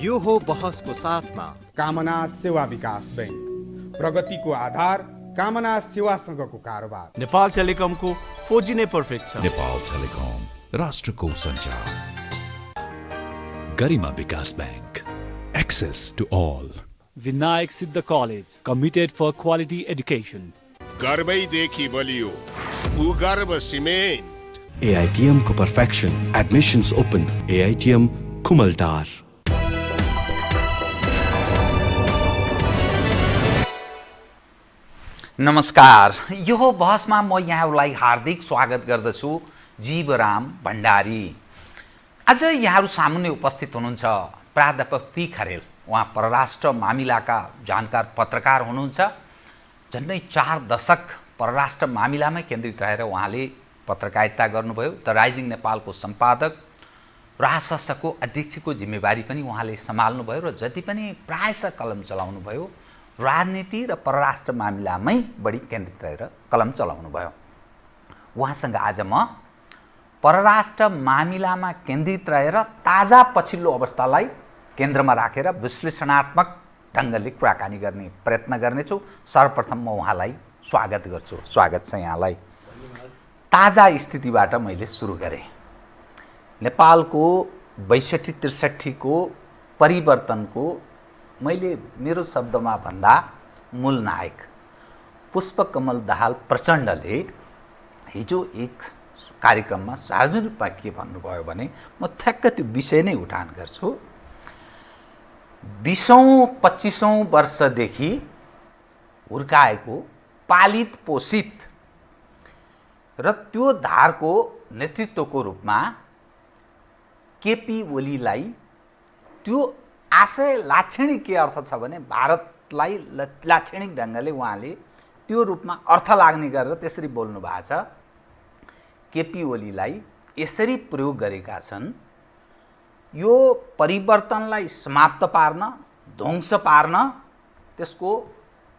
यो हो बहसको साथमा कामना सेवा विकास बैंक, प्रगतिको आधार कामना सेवासँगको कारोबार। नेपाल टेलिकमको 4G नै पर्फेक्ट छ। नेपाल टेलिकम, राष्ट्रको सञ्चार। Garima Bikas bank, access to all. Vinayak Siddha college, committed for quality education. गर्वैदेखि बलियो भूगर्भ सिमेन्ट। AITM को perfection, admissions open, AITM Kumaltar. नमस्कार, यो बहसमा म यहाँहरूलाई हार्दिक स्वागत गर्दछु। जीवराम भण्डारी। आज यहाँहरू सामुन्ने उपस्थित हुनुहुन्छ प्राध्यापक पी खरेल। उहाँ परराष्ट्र मामिलाका जानकार पत्रकार हुनुहुन्छ। झन्डै 4 दशक परराष्ट्र मामिलामै केन्द्रित रहेर उहाँले पत्रकारिता गर्नुभयो। द राइजिङ नेपालको सम्पादक, राजशासनको अध्यक्षको जिम्मेवारी पनि उहाँले सम्हाल्नुभयो र जति पनि प्रायः कलम चलाउनुभयो राजनीति र परराष्ट्र मामिलामै बढी केन्द्रित रहेर कलम चलाउनुभयो। उहाँसँग आज म परराष्ट्र मामिलामा केन्द्रित रहेर ताजा पछिल्लो अवस्थालाई केन्द्रमा राखेर विश्लेषणात्मक ढङ्गले कुराकानी गर्ने प्रयत्न गर्नेछु। सर्वप्रथम म उहाँलाई स्वागत गर्छु। स्वागत छ यहाँलाई। ताजा स्थितिबाट मैले सुरु गरेँ। नेपालको 62-63 को परिवर्तनको मैले मेरो शब्दमा भन्दा मूल नायक पुष्पकमल दाहाल प्रचण्डले हिजो एक कार्यक्रममा सार्वजनिक रूपमा के भन्नुभयो भने म ठ्याक्क त्यो विषय नै उठान गर्छु। 20औं-25औं वर्षदेखि हुर्काएको पालित पोषित र त्यो धारको नेतृत्वको रूपमा केपी ओलीलाई त्यो आशय लाक्षणिक के अर्थ छ भने भारतलाई लाक्षणिक ढङ्गले उहाँले त्यो रूपमा अर्थ लाग्ने गरेर त्यसरी बोल्नु भएको छ। केपी ओलीलाई यसरी प्रयोग गरेका छन्, यो परिवर्तनलाई समाप्त पार्न, ध्वंस पार्न त्यसको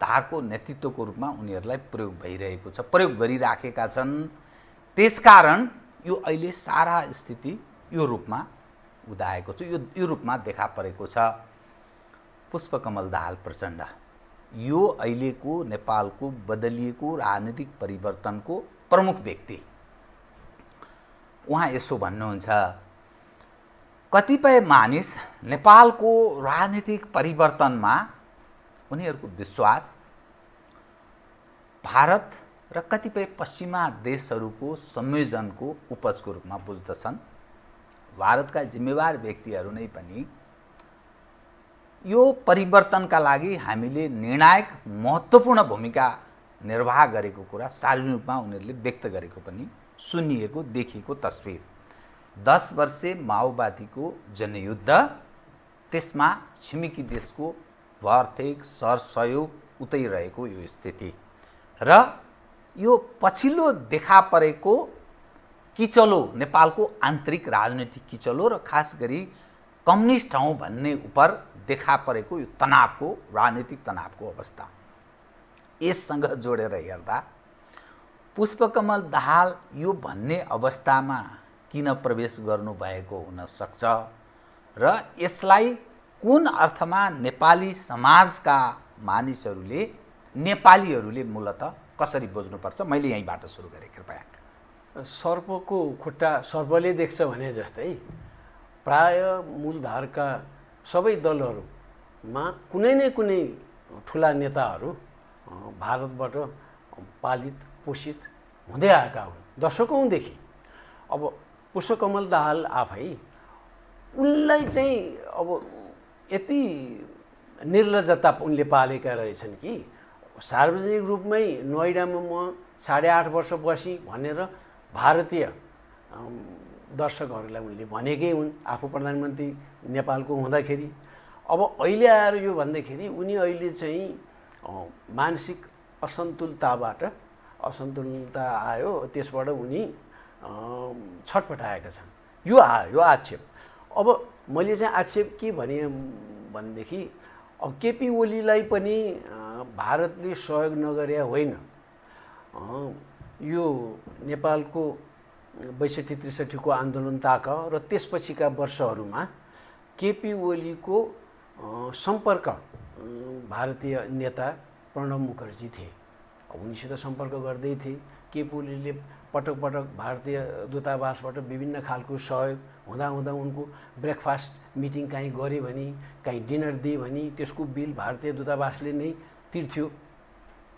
धारको नेतृत्वको रूपमा उनीहरूलाई प्रयोग भइरहेको छ, प्रयोग गरिराखेका छन्। त्यसकारण यो अहिले सारा स्थिति यो रूपमा उदाएको छ, यो रूपमा देखा परेको छ। पुष्पकमल दाहाल प्रचण्ड यो अहिलेको नेपालको बदलिएको राजनीतिक परिवर्तनको प्रमुख व्यक्ति। उहाँ यसो भन्नुहुन्छ, कतिपय मानिस नेपालको राजनीतिक परिवर्तनमा उनीहरूको विश्वास भारत र कतिपय पश्चिमा देशहरूको संयोजनको उपजको रूपमा बुझ्दछन्। भारतका जिम्मेवार व्यक्तिहरू नै पनि यो परिवर्तनका लागि हामीले निर्णायक महत्त्वपूर्ण भूमिका निर्वाह गरेको कुरा सार्वजनिक रूपमा उनीहरूले व्यक्त गरेको पनि सुनिएको देखिएको तस्विर। 10 वर्षे माओवादीको जनयुद्ध, त्यसमा छिमेकी देशको भरथेक सहयोग उतै रहेको यो स्थिति र यो पछिल्लो देखा परेको किचलो, नेपालको आन्तरिक राजनीतिक किचलो र खास गरी कम्युनिस्ट हौँ भन्ने उपर देखा परेको यो तनावको, राजनीतिक तनावको अवस्था, यससँग जोडेर हेर्दा पुष्पकमल दाहाल यो भन्ने अवस्थामा किन प्रवेश गर्नुभएको हुनसक्छ र यसलाई कुन अर्थमा नेपाली समाजका मानिसहरूले, नेपालीहरूले मूलत कसरी बुझ्नुपर्छ, मैले यहीँबाट सुरु गरेँ। कृपया। सर्पको खुट्टा सर्पले देख्छ भने जस्तै प्राय मूलधारका सबै दलहरूमा कुनै न कुनै ठुला नेताहरू भारतबाट पालित पोषित हुँदै आएका हुन् दशकौँदेखि। अब पुष्पकमल दाहाल आफै उनलाई चाहिँ अब यति निर्लज्जता उनले पालेका रहेछन् कि सार्वजनिक रूपमै नोइडामा म 8.5 वर्ष बसी भनेर भारतीय दर्शकहरूलाई उनले भनेकै हुन् आफू प्रधानमन्त्री नेपालको हुँदाखेरि। अब अहिले आएर यो भन्दाखेरि उनी अहिले चाहिँ मानसिक असन्तुलता आयो, त्यसबाट उनी छटपटाएका छन्। यो आक्षेप। अब मैले चाहिँ आक्षेप के भने भनेदेखि अब केपी ओलीलाई पनि भारतले सहयोग नगरे होइन। यो नेपालको 62-63 को आन्दोलन ताक र त्यसपछिका वर्षहरूमा केपी ओलीको सम्पर्क भारतीय नेता प्रणब मुखर्जी थिए। उनीसित सम्पर्क गर्दै थिए। केपी ओलीले पटक पटक भारतीय दूतावासबाट विभिन्न खालको सहयोग हुँदा उनको ब्रेकफास्ट मिटिङ कहीँ गरे भने, कहीँ डिनर दिए भने त्यसको बिल भारतीय दूतावासले नै तिर्थ्यो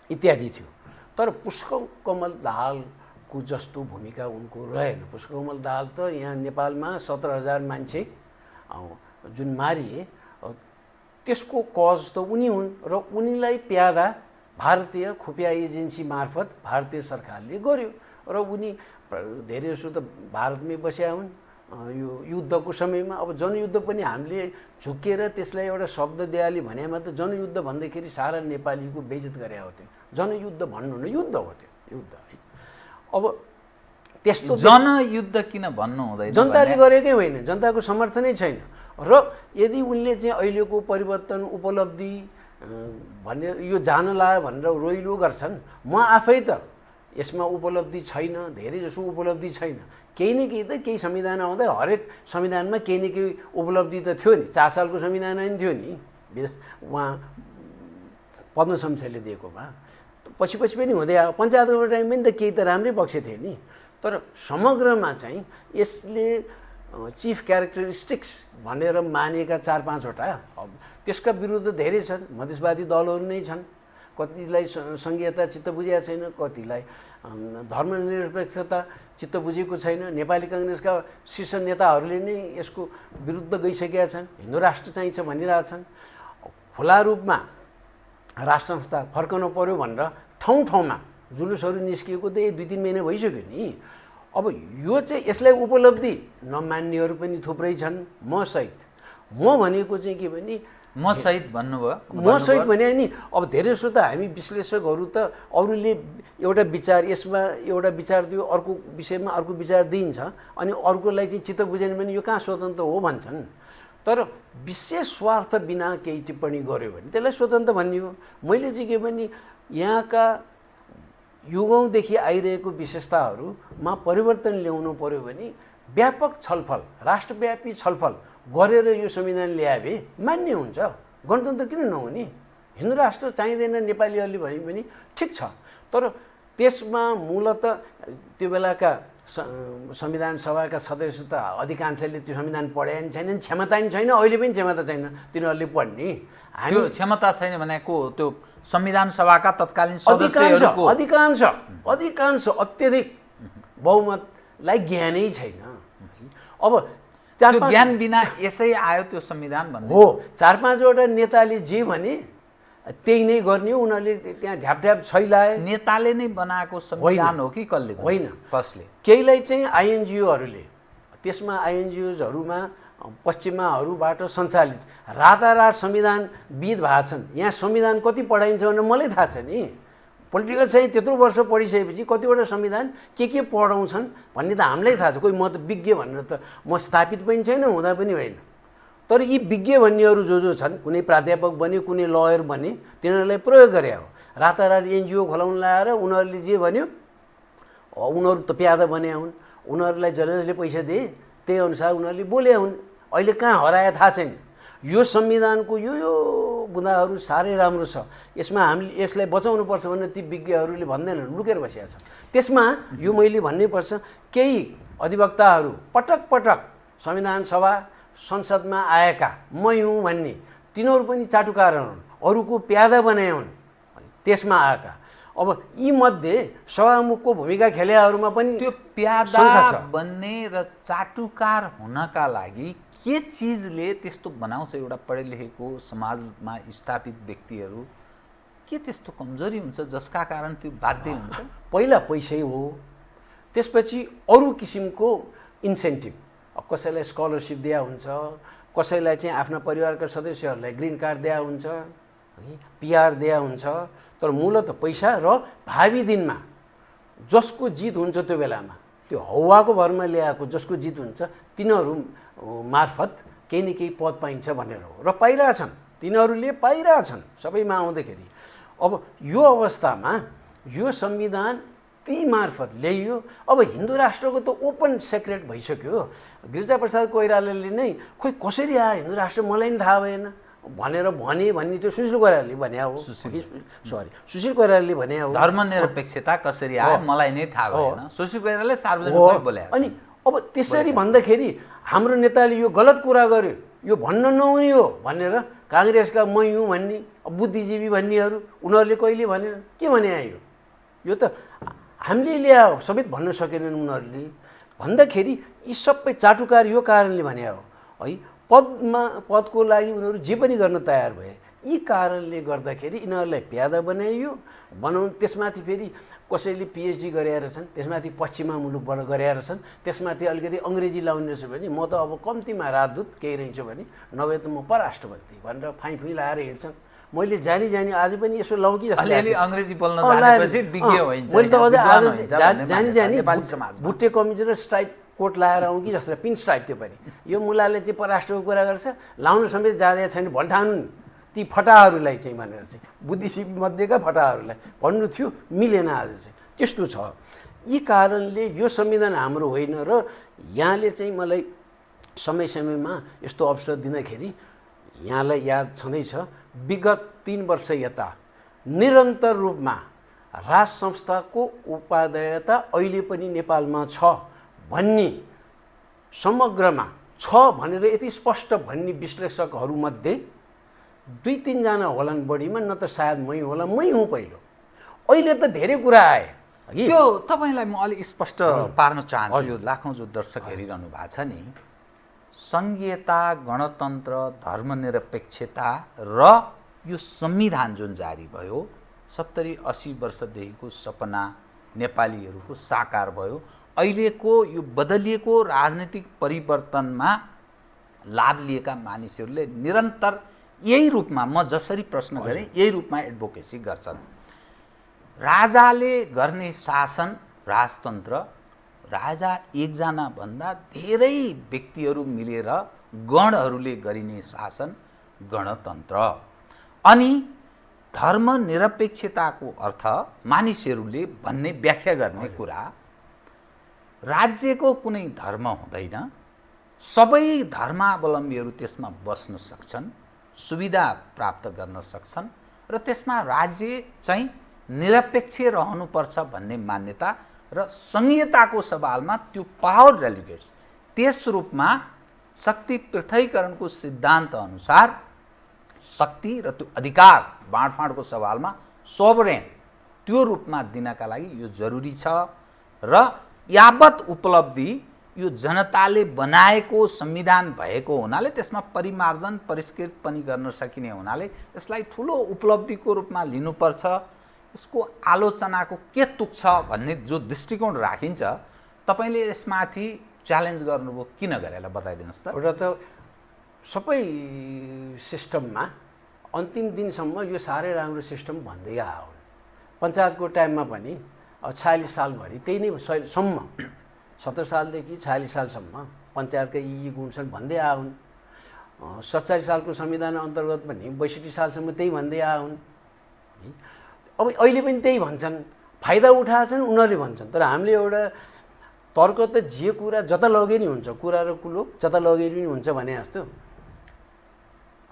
इत्यादि थियो। तर पुष्पकमल दाहालको जस्तो भूमिका उनको रहेन। पुष्पकमल दाहाल त यहाँ नेपालमा 17,000 मान्छे जुन मारिए त्यसको कज त उनी हुन् र उनीलाई प्यादा भारतीय खुफिया एजेन्सी मार्फत भारतीय सरकारले गर्यो र उनी धेरै जसो त भारतमै बसेका हुन् यो युद्धको समयमा। अब जनयुद्ध पनि हामीले झुकेर त्यसलाई एउटा शब्द दियाली भनेमा त जनयुद्ध भन्दाखेरि सारा नेपालीको बेइज्जत गरे हो। त्यो जनयुद्ध भन्नु न, युद्ध हो त्यो, युद्ध है। अब त्यस्तो जनयुद्ध किन भन्नु हुँदैन? जनताले गरेकै होइन, जनताको समर्थनै छैन। र यदि उनले चाहिँ अहिलेको परिवर्तन उपलब्धि भनेर यो जान लायो भनेर रोइलो गर्छन्, म आफै त यसमा उपलब्धि छैन, धेरै जसो उपलब्धि छैन। केही न केही त केही संविधान आउँदा हरेक संविधानमा केही न केही उपलब्धि त थियो नि। 4 सालको संविधान पनि थियो नि उहाँ पद्मशमशेरले दिएकोमा। पछि पनि हुँदै आयो। पञ्चायतको टाइम पनि त केही त राम्रै पक्ष थिए नि। तर समग्रमा चाहिँ यसले चिफ क्यारेक्टरिस्टिक्स भनेर मानेका 4-5वटा त्यसका विरुद्ध धेरै छन्। मधेसवादी दलहरू नै छन्। कतिलाई सङ्घीयता चित्त बुझेको छैन, कतिलाई धर्मनिरपेक्षता चित्त बुझेको छैन। नेपाली काङ्ग्रेसका शीर्ष नेताहरूले नै यसको विरुद्ध गइसकेका छन्। हिन्दू राष्ट्र चाहिन्छ भनिरहेछन्। खुला रूपमा राष्ट्र संस्था फर्कनु पर्यो भनेर ठाउँ-ठाउँमा जुलुसहरू निस्किएको त 2-3 महिना भइसक्यो नि। अब यो चाहिँ यसलाई उपलब्धि नमान्नेहरू पनि थुप्रै छन्, म सहित। म भनेको चाहिँ के भने म सहित भन्नुभयो, म सहित भने नि। अब धेरै जसो त हामी विश्लेषकहरू त अरूले एउटा विचार यसमा एउटा विचार दियो, अर्को विषयमा अर्को विचार दिइन्छ, अनि अर्कोलाई चाहिँ चित्त बुझेन भने यो कहाँ स्वतन्त्र हो भन्छन्। तर विशेष स्वार्थ बिना केही टिप्पणी गर्यो भने त्यसलाई स्वतन्त्र भन्ने हो। मैले चाहिँ के भने यहाँका युगौँदेखि आइरहेको विशेषताहरूमा परिवर्तन ल्याउनु पर्यो भने व्यापक छलफल, राष्ट्रव्यापी छलफल गरेर यो संविधान ल्याए मान्य हुन्छ। गणतन्त्र किन नहुने? हिन्दू राष्ट्र चाहिँदैन नेपालीहरूले भने पनि ठिक छ। तर त्यसमा मूलत त्यो बेलाका संविधान सभाका सदस्य त अधिकांशले त्यो संविधान पढे पनि छैनन्, क्षमता पनि छैन, अहिले पनि क्षमता छैन तिनीहरूले पढ्ने। त्यो क्षमता छैन भनेको त्यो संविधान सभाका तत्कालीन सदस्यहरूको अधिकांश अत्यधिक बहुमतलाई ज्ञानै छैन। अब त्यो ज्ञान बिना यसै आयो त्यो संविधान भन्ने हो। 4-5वटा नेताले जे भने त्यही नै गर्ने, उनीहरूले त्यहाँ ढ्यापढ्याप छैलाए। नेताले नै बनाएको संविधान हो कि कसले? होइन, कसले? केहीलाई चाहिँ आइएनजिओहरूले, त्यसमा आइएनजिओजहरूमा पश्चिमाहरूबाट सञ्चालित रातारात संविधानविद भएको छन्। यहाँ संविधान कति पढाइन्छ भने मलाई थाहा छ नि। पोलिटिकल साइन्स त्यत्रो वर्ष पढिसकेपछि कतिवटा संविधान के पढाउँछन् भन्ने त हामीलाई थाहा छ। कोही म त विज्ञ भनेर त म स्थापित पनि छैन, हुँदा पनि होइन। तर यी विज्ञ भन्नेहरू जो छन्, कुनै प्राध्यापक बने, कुनै लयर बने, तिनीहरूलाई प्रयोग गरे हो। रातारात एनजिओ खोलाउन लाएर उनीहरूले जे भन्यो, उनीहरू त प्यादा बने हुन्, उनीहरूलाई जसले पैसा दिए त्यही अनुसार उनीहरूले बोले हुन्। अहिले कहाँ हराए थाहा छैन। यो संविधानको यो बुँदाहरू साह्रै राम्रो छ। यसमा हामीले यसलाई बचाउनुपर्छ भनेर ती विज्ञहरूले भन्दैनन्, लुकेर बसेका छन्। त्यसमा यो मैले भन्नैपर्छ, केही अधिवक्ताहरू पटक पटक संविधान सभा संसदमा आएका म हुँ भन्ने तिनीहरू पनि चाटुकार हुन्, अरूको प्यादा बनाए हुन् त्यसमा आएका। अब यी मध्ये सभामुखको भूमिका खेलेहरूमा पनि त्यो प्यादा बन्ने र चाटुकार हुनका लागि के चिजले त्यस्तो बनाउँछ? एउटा पढे लेखेको समाजमा स्थापित व्यक्तिहरू के त्यस्तो कमजोरी हुन्छ जसका कारण त्यो बाध्य हुन्छ? पहिला पैसै हो, त्यसपछि अरू किसिमको इन्सेन्टिभ। कसैलाई स्कलरसिप दिया हुन्छ, कसैलाई चाहिँ आफ्ना परिवारका सदस्यहरूलाई ग्रिन कार्ड दिया हुन्छ, पिआर दिया हुन्छ। तर मूलत पैसा र भावी दिनमा जसको जित हुन्छ त्यो बेलामा त्यो हौवाको भरमा ल्याएको जसको जित हुन्छ तिनीहरू मार्फत केही न केही पद पाइन्छ भनेर हो। र पाइरहेछन्, तिनीहरूले पाइरहेछन् सबैमा आउँदाखेरि। अब यो अवस्थामा यो संविधान ती मार्फत ल्याइयो। अब हिन्दू राष्ट्रको त ओपन सेक्रेट भइसक्यो। गिरिजाप्रसाद कोइरालाले नै खोइ कसरी आयो हिन्दू राष्ट्र मलाई नि थाहा भएन भनेर भन्ने त्यो सुशील कोइरालाले भने हो। सुशील कोइरालाले भने हो धर्मनिरपेक्षता कसरी आयो मलाई नै थाहा भएन। सुशील कोइरालाले सार्वजनिकमै बोले। अनि अब त्यसरी भन्दाखेरि हाम्रो नेताले यो गलत कुरा गर्यो, यो भन्न नहुने हो भनेर काङ्ग्रेसका मै हुँ भन्ने बुद्धिजीवी भन्नेहरू उनीहरूले कहिले भनेन। के भने आयो यो त हामीले ल्यायो समेत भन्न सकेनन् उनीहरूले भन्दाखेरि यी सबै चाटुकार यो कारणले भने हो है। पदको लागि उनीहरू जे पनि गर्न तयार भए। यी कारणले गर्दाखेरि यिनीहरूलाई प्यादा बनाउनु। त्यसमाथि फेरि कसैले पिएचडी गरेर छन्, त्यसमाथि पश्चिमा मुलुकबाट गरेर छन्, त्यसमाथि अलिकति अङ्ग्रेजी लाउने रहेछ भने म त अब कम्तीमा राजदूत केही रहन्छु भने नभए त म परराष्ट्रमन्त्री भनेर फाइँ लाएर हिँड्छन्। मैले जानी आज पनि यसो लाउँ कि अलिअलि अङ्ग्रेजी बोल्न जानेपछि विज्ञ होइन्छ। मैले त अझै आज जानी बुट्टे कमिज र स्ट्राइप कोट लाएर आउँ कि जस्तो पिन स्ट्राइप त्यो पनि। यो मुलाले चाहिँ परराष्ट्रको कुरा गर्छ लाउनु समेत जाँदै छैन भन्ठानु ती फटाहरूलाई चाहिँ भनेर चाहिँ बुद्धिजीवी मध्येका फटाहरूलाई भन्नु थियो, मिलेन आज चाहिँ त्यस्तो छ। यी कारणले यो संविधान हाम्रो होइन र यहाँले चाहिँ मलाई समयमा यस्तो अवसर दिँदाखेरि यहाँलाई याद छँदैछ विगत 3 वर्ष यता निरन्तर रूपमा राज संस्थाको उपादेयता अहिले पनि नेपालमा छ भन्ने समग्रमा छ भनेर यति स्पष्ट भन्ने विश्लेषकहरूमध्ये 2-3 जना होलान् बढीमा, न त सायद मै होला, मै हुँ पहिलो। अहिले त धेरै कुरा आए। त्यो तपाईँलाई म अलिक स्पष्ट पार्न चाहन्छु। यो लाखौँ जो दर्शक हेरिरहनु भएको छ नि, सङ्घीयता, गणतन्त्र, धर्मनिरपेक्षता र यो संविधान जुन जारी भयो 70-80 वर्षदेखिको सपना नेपालीहरूको साकार भयो। अहिलेको यो बदलिएको राजनीतिक परिवर्तनमा लाभ लिएका मानिसहरूले निरन्तर यही रूपमा म जसरी प्रश्न गरेँ यही रूपमा एडभोकेसी गर्छन्। राजाले गर्ने शासन राजतन्त्र, राजा एकजना भन्दा धेरै व्यक्तिहरू मिलेर गणहरूले गरिने शासन गणतन्त्र। अनि धर्मनिरपेक्षताको अर्थ मानिसहरूले भन्ने व्याख्या गर्ने कुरा राज्यको कुनै धर्म हुँदैन, सबै धर्मावलम्बीहरू त्यसमा बस्न सक्छन्, सुविधा प्राप्त गर्न सक्छन् र त्यसमा राज्य चाहिँ निरपेक्ष रहनुपर्छ भन्ने मान्यता र संहिताको सवालमा त्यो पावर डेलिगेट्स त्यस रूपमा शक्ति पृथकीकरणको सिद्धान्त अनुसार शक्ति र त्यो अधिकार बाँडफाँडको सवालमा सोभरेन त्यो रूपमा दिनका लागि यो जरुरी छ। र यावत उपलब्धि यो जनताले बनाएको संविधान भएको हुनाले त्यसमा परिमार्जन परिष्कृत पनि गर्न सकिने हुनाले यसलाई ठुलो उपलब्धिको रूपमा लिनुपर्छ। यसको आलोचनाको के तुक छ भन्ने जो दृष्टिकोण राखिन्छ तपाईँले यसमाथि च्यालेन्ज गर्नुभयो किन गरेर बताइदिनुहोस् त। एउटा त सबै सिस्टममा अन्तिम दिनसम्म यो साह्रै राम्रो सिस्टम भन्दै आयो। पञ्चायतको टाइममा पनि 46 सालभरि त्यही नै सम्म 70 सालदेखि 46 सालसम्म पञ्चायतका यी गुण छन् भन्दै आउन्। 47 सालको संविधान अन्तर्गत पनि 62 सालसम्म त्यही भन्दै आउन्। अब अहिले पनि त्यही भन्छन्, फाइदा उठाएछन् उनीहरूले भन्छन्। तर हामीले एउटा तर्क त जे कुरा जता लगे नि हुन्छ, कुरा र कुलो जता लगे नि हुन्छ भने जस्तो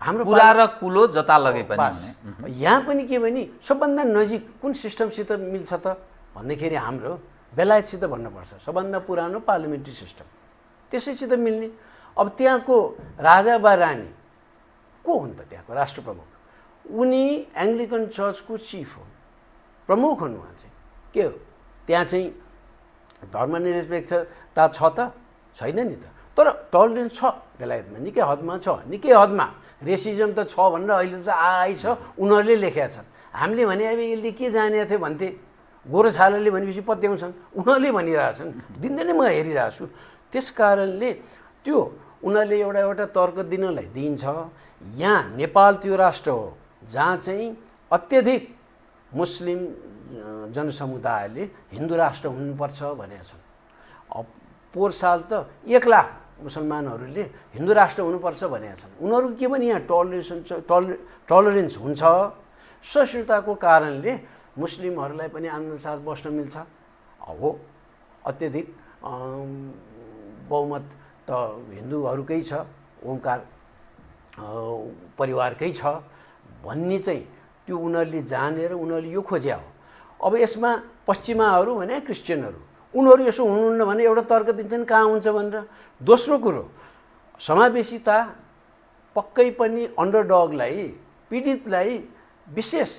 हाम्रो कुरा र कुलो जता लगे पनि हुने। यहाँ पनि के भने सबभन्दा नजिक कुन सिस्टमसित मिल्छ त भन्दाखेरि हाम्रो बेलायतसित भन्नुपर्छ। सबभन्दा पुरानो पार्लिमेन्ट्री सिस्टम त्यसैसित मिल्ने। अब त्यहाँको राजा वा रानी को हुन् त? त्यहाँको राष्ट्र प्रमुख उनी एङ्ग्लिकन चर्चको चिफ हुन्, प्रमुख हुन्। उहाँ चाहिँ के हो त्यहाँ चाहिँ धर्मनिरपेक्षता छ त? छैन नि त। तर टलरेन्स छ बेलायतमा, निकै हदमा छ। निकै हदमा रेसिजम त छ भनेर अहिले त आइ छ, उनीहरूले लेखेका छन्। हामीले भने अब यसले के जाने थियो भन्थे, गोरछालाले भनेपछि पत्याउँछन्, उनीहरूले भनिरहेछन्, दिनदिनै म हेरिरहेको छु। त्यस कारणले त्यो उनीहरूले एउटा तर्क दिनलाई दिइन्छ। यहाँ नेपाल त्यो राष्ट्र हो जहाँ चाहिँ अत्यधिक मुस्लिम जनसमुदायले हिन्दू राष्ट्र हुनुपर्छ भनेका छन्। अब पोहोर साल त 1 लाख मुसलमानहरूले हिन्दू राष्ट्र हुनुपर्छ भनेका छन्। उनीहरूको के भने यहाँ टलरेन्स हुन्छ। सहिष्णुताको कारणले मुस्लिमहरूलाई पनि आनन्द साथ बस्न मिल्छ, हो अत्यधिक बहुमत त हिन्दूहरूकै छ, ओमकार परिवारकै छ भन्ने चाहिँ त्यो उनीहरूले जानेर उनीहरूले यो खोज्या हो। अब यसमा पश्चिमाहरू भने क्रिस्चियनहरू उनीहरू यसो हुनुहुन्न भने एउटा तर्क दिन्छन् कहाँ हुन्छ भनेर। दोस्रो कुरो समावेशिता पक्कै पनि अन्डरडगलाई पीडितलाई विशेष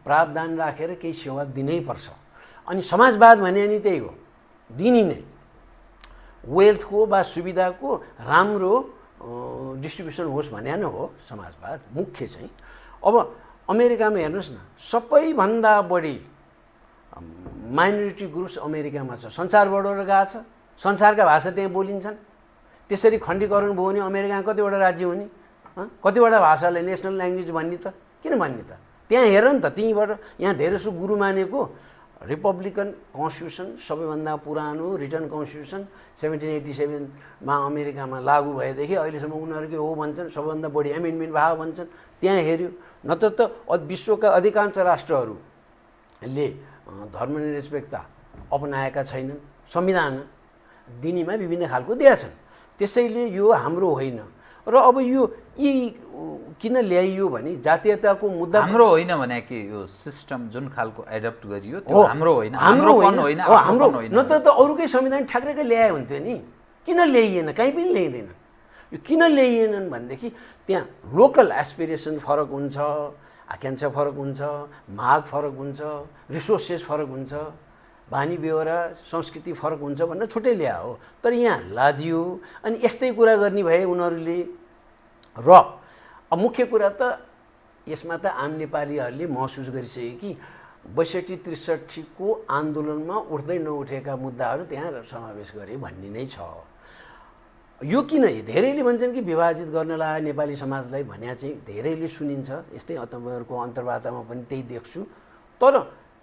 प्रावधान राखेर केही सेवा दिनै पर्छ। अनि समाजवाद भने नि त्यही हो, दिनी नै वेल्थको वा सुविधाको राम्रो डिस्ट्रिब्युसन होस् भने नै हो समाजवाद मुख्य चाहिँ। अब अमेरिकामा हेर्नुहोस् न, सबैभन्दा बढी माइनोरिटी ग्रुप्स अमेरिकामा छ, संसारबाट गएको छ, संसारका भाषा त्यहाँ बोलिन्छन्। त्यसरी खण्डीकरण भयो भने अमेरिकामा कतिवटा राज्य हो नि, कतिवटा भाषालाई नेसनल ल्याङ्ग्वेज भन्ने त किन भन्ने त? त्यहाँ हेर नि त, त्यहीँबाट यहाँ धेरैसो गुरु मानेको रिपब्लिकन कन्स्टिट्युसन सबैभन्दा पुरानो रिटर्न कन्स्टिट्युसन 1787मा अमेरिकामा लागू भएदेखि अहिलेसम्म उनीहरूकै हो भन्छन्, सबैभन्दा बढी एमेन्डमेन्ट भयो भन्छन्। त्यहाँ हेऱ्यो नत्र त विश्वका अधिकांश राष्ट्रहरूले धर्मनिरपेक्षता अपनाएका छैनन्, संविधान दिनीमा विभिन्न खालको दिएछन्। त्यसैले यो हाम्रो होइन। र अब यो यी किन ल्याइयो भने जातीयताको मुद्दा हाम्रो होइन भने कि यो सिस्टम जुन खालको एडप्ट गरियो त्यो हाम्रो होइन, हाम्रो होइन, हाम्रो न त अरूकै संविधान ठ्याक्कै ल्याए हुन्थ्यो नि, किन ल्याइएन? कहीँ पनि ल्याइँदैन। यो किन ल्याइएनन् भनेदेखि त्यहाँ लोकल एस्पिरेसन फरक हुन्छ, आकाङ्क्षा फरक हुन्छ, माग फरक हुन्छ, रिसोर्सेस फरक हुन्छ, बानी बेहोरा संस्कृति फरक हुन्छ भनेर छुट्टै ल्या हो। तर यहाँ लादियो अनि यस्तै कुरा गर्ने भए उनीहरूले। र मुख्य कुरा त यसमा त आम नेपालीहरूले महसुस गरिसके कि 62-63 को आन्दोलनमा उठ्दै नउठेका मुद्दाहरू त्यहाँ समावेश गरे भन्ने नै छ। यो किन धेरैले भन्छन् कि विभाजित गर्न लाग्यो नेपाली समाजलाई भन्या चाहिँ धेरैले सुनिन्छ, यस्तै तपाईँहरूको अन्तर्वार्तामा पनि त्यही देख्छु। तर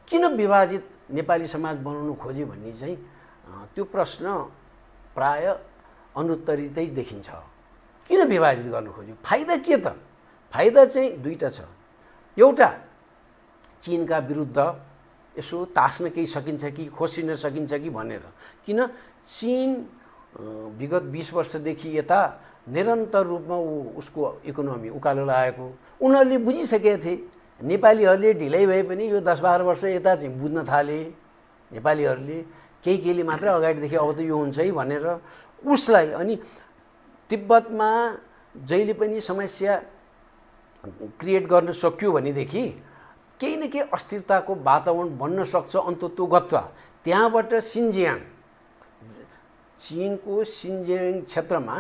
किन विभाजित नेपाली समाज बनाउनु खोज्यो भन्ने चाहिँ त्यो प्रश्न प्राय अनुत्तरितै देखिन्छ। किन विभाजित गर्नु खोज्यो? फाइदा के त? फाइदा चाहिँ दुईटा छ। एउटा चीनका विरुद्ध यसो तास्न केही सकिन्छ कि खोसिन सकिन्छ कि भनेर। किन चीन विगत 20 वर्षदेखि यता निरन्तर रूपमा उसको इकोनोमी उकालो लागेको उनीहरूले बुझिसकेका थिए। नेपालीहरूले ढिलै भए पनि यो 10-12 वर्ष यता चाहिँ बुझ्न थाले नेपालीहरूले, केहीले मात्र अगाडिदेखि अब त यो हुन्छ है भनेर उसलाई। अनि तिब्बतमा जहिले पनि समस्या क्रिएट गर्न सक्यो भनेदेखि केही न केही अस्थिरताको वातावरण बन्न सक्छ अन्तत्वगत्वा। त्यहाँबाट सिन्जियाङ, चीनको सिन्जियाङ क्षेत्रमा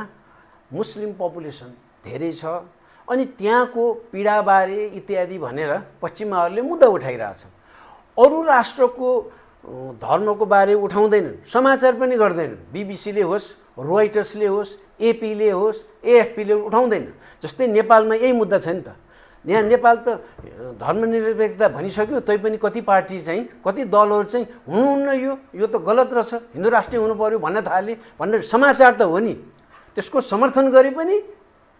मुस्लिम पपुलेसन धेरै छ अनि त्यहाँको पीडाबारे इत्यादि भनेर पश्चिमाहरूले मुद्दा उठाइरहेछन्। अरू राष्ट्रको धर्मको बारे उठाउँदैनन्, समाचार पनि गर्दैनन्। बीबीसीले होस्, रोइटर्सले होस्, एपीले होस्, एएफपीले उठाउँदैन। जस्तै नेपालमा यही मुद्दा छ नि त। यहाँ नेपाल त धर्मनिरपेक्षता भनिसक्यो, तैपनि कति पार्टी चाहिँ कति दलहरू चाहिँ हुनुहुन्न, यो त गलत रहेछ, हिन्दू राष्ट्रिय हुनु पर्यो भन्न थाले भनेर समाचार त हो नि। त्यसको समर्थन गरे पनि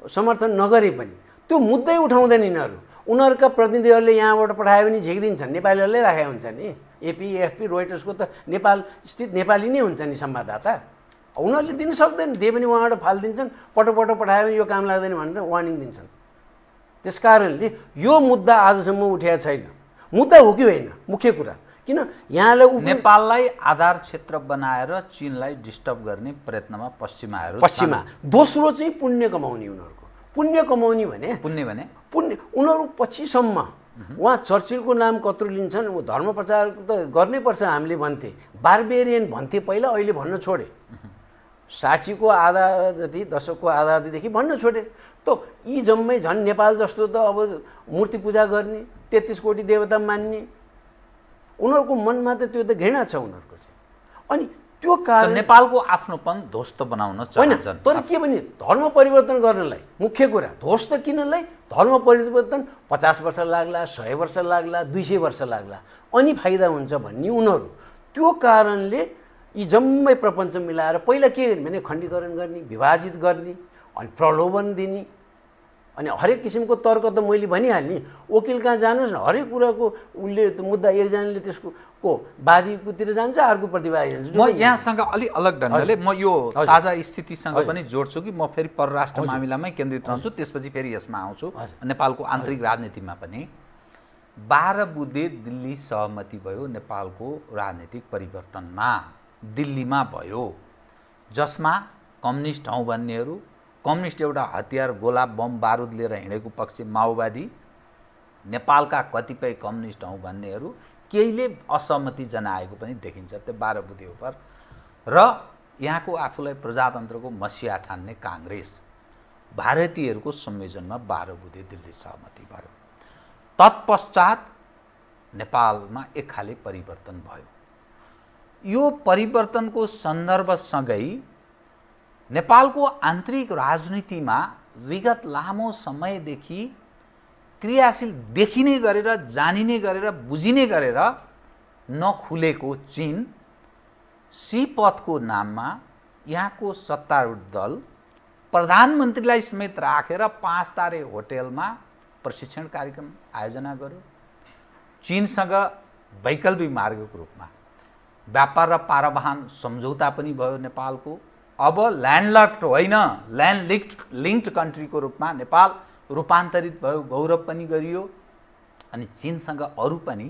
समर्थन नगरे पनि त्यो मुद्दै उठाउँदैन यिनीहरू। उनीहरूका प्रतिनिधिहरूले यहाँबाट पठायो भने झिकिदिन्छन्, नेपालीहरूले राखेका हुन्छ नि। एपी एएफपी रोइटर्सको त नेपाल स्थित नेपाली नै हुन्छ नि संवाददाता। उनीहरूले दिन सक्दैन, दिए पनि उहाँबाट फालिदिन्छन्, पटक पठायो भने यो काम लाग्दैन भनेर वार्निङ दिन्छन्। त्यसकारणले यो मुद्दा आजसम्म उठेको छैन। मुद्दा हो कि होइन मुख्य कुरा। किन यहाँलाई नेपाललाई आधार क्षेत्र बनाएर चीनलाई डिस्टर्ब गर्ने प्रयत्नमा पश्चिमा दोस्रो चाहिँ पुण्य कमाउने। उनीहरूको पुण्य कमाउने भने पुण्य उनीहरू पछिसम्म उहाँ चर्चिलको नाम कत्रो लिन्छन्। धर्म प्रचार त गर्नै पर्छ हामीले भन्थे, बार्बेरियन भन्थे पहिला, अहिले भन्न छोडे। 60 को आधा जति, दशकको आधादेखि भन्न छोडे। त यी जम्मै झन् नेपाल जस्तो त अब मूर्ति पूजा गर्ने, 33 कोटी देवता मान्ने, उनीहरूको मनमा त त्यो त घृणा छ उनीहरूको चाहिँ। अनि त्यो कारण नेपालको आफ्नोपन ध्वस्त बनाउन चाहन्छन्। तर के भने धर्म परिवर्तन गर्नलाई मुख्य कुरा ध्वस्त किनलाई? धर्म परिवर्तन 50 वर्ष लाग्ला, 100 वर्ष लाग्ला, 200 वर्ष लाग्ला, अनि फाइदा हुन्छ भन्ने उनीहरू। त्यो कारणले यी जम्मै प्रपञ्च मिलाएर पहिला के गर्ने भने खण्डीकरण गर्ने, विभाजित गर्ने, अनि प्रलोभन दिने, अनि हरेक किसिमको तर्क त मैले भनिहाल्ने, वकिल कहाँ जानुहोस् न, हरेक कुराको उसले मुद्दा एकजनाले त्यसको वादीकोतिर जान्छ, अर्को प्रतिवादी जान्छ। म यहाँसँग अलि अलग ढङ्गले म यो ताजा स्थितिसँग पनि जोड्छु कि म फेरि परराष्ट्र मामिलामै केन्द्रित रहन्छु, त्यसपछि फेरि यसमा आउँछु। नेपालको आन्तरिक राजनीतिमा पनि 12 बुँदे दिल्ली सहमति भयो नेपालको राजनीतिक परिवर्तनमा, दिल्लीमा भयो, जसमा कम्युनिस्ट हौँ भन्नेहरू, कम्युनिस्ट एउटा हतियार गोला बम बारुद लिएर हिँडेको पक्ष माओवादी, नेपालका कतिपय कम्युनिस्ट हौँ भन्नेहरू केहीले असहमति जनाएको पनि देखिन्छ त्यो 12 बुँदे उपर, र यहाँको आफूलाई प्रजातन्त्रको मसिहा ठान्ने काङ्ग्रेस, भारतीयहरूको संयोजनमा 12 बुँदे दिल्ली सहमति भयो। तत्पश्चात नेपालमा एक खाले परिवर्तन भयो। यो परिवर्तनको सन्दर्भसँगै नेपालको आन्तरिक राजनीतिमा विगत लामो समयदेखि क्रियाशील देखिने गरेर, जानिने गरेर, बुझिने गरेर नखुलेको चीन सिपथको नाममा यहाँको सत्तारूढ दल प्रधानमन्त्रीलाई समेत राखेर 5 तारे होटेलमा प्रशिक्षण कार्यक्रम आयोजना गर्यो। चीनसँग वैकल्पिक मार्गको रूपमा व्यापार र पारावाहन सम्झौता पनि भयो नेपालको। अब ल्यान्डलक्ड होइन, ल्यान्ड लिङ्क्ड कन्ट्रीको रूपमा नेपाल रूपान्तरित भयो, गौरव पनि गरियो। अनि चीनसँग अरू पनि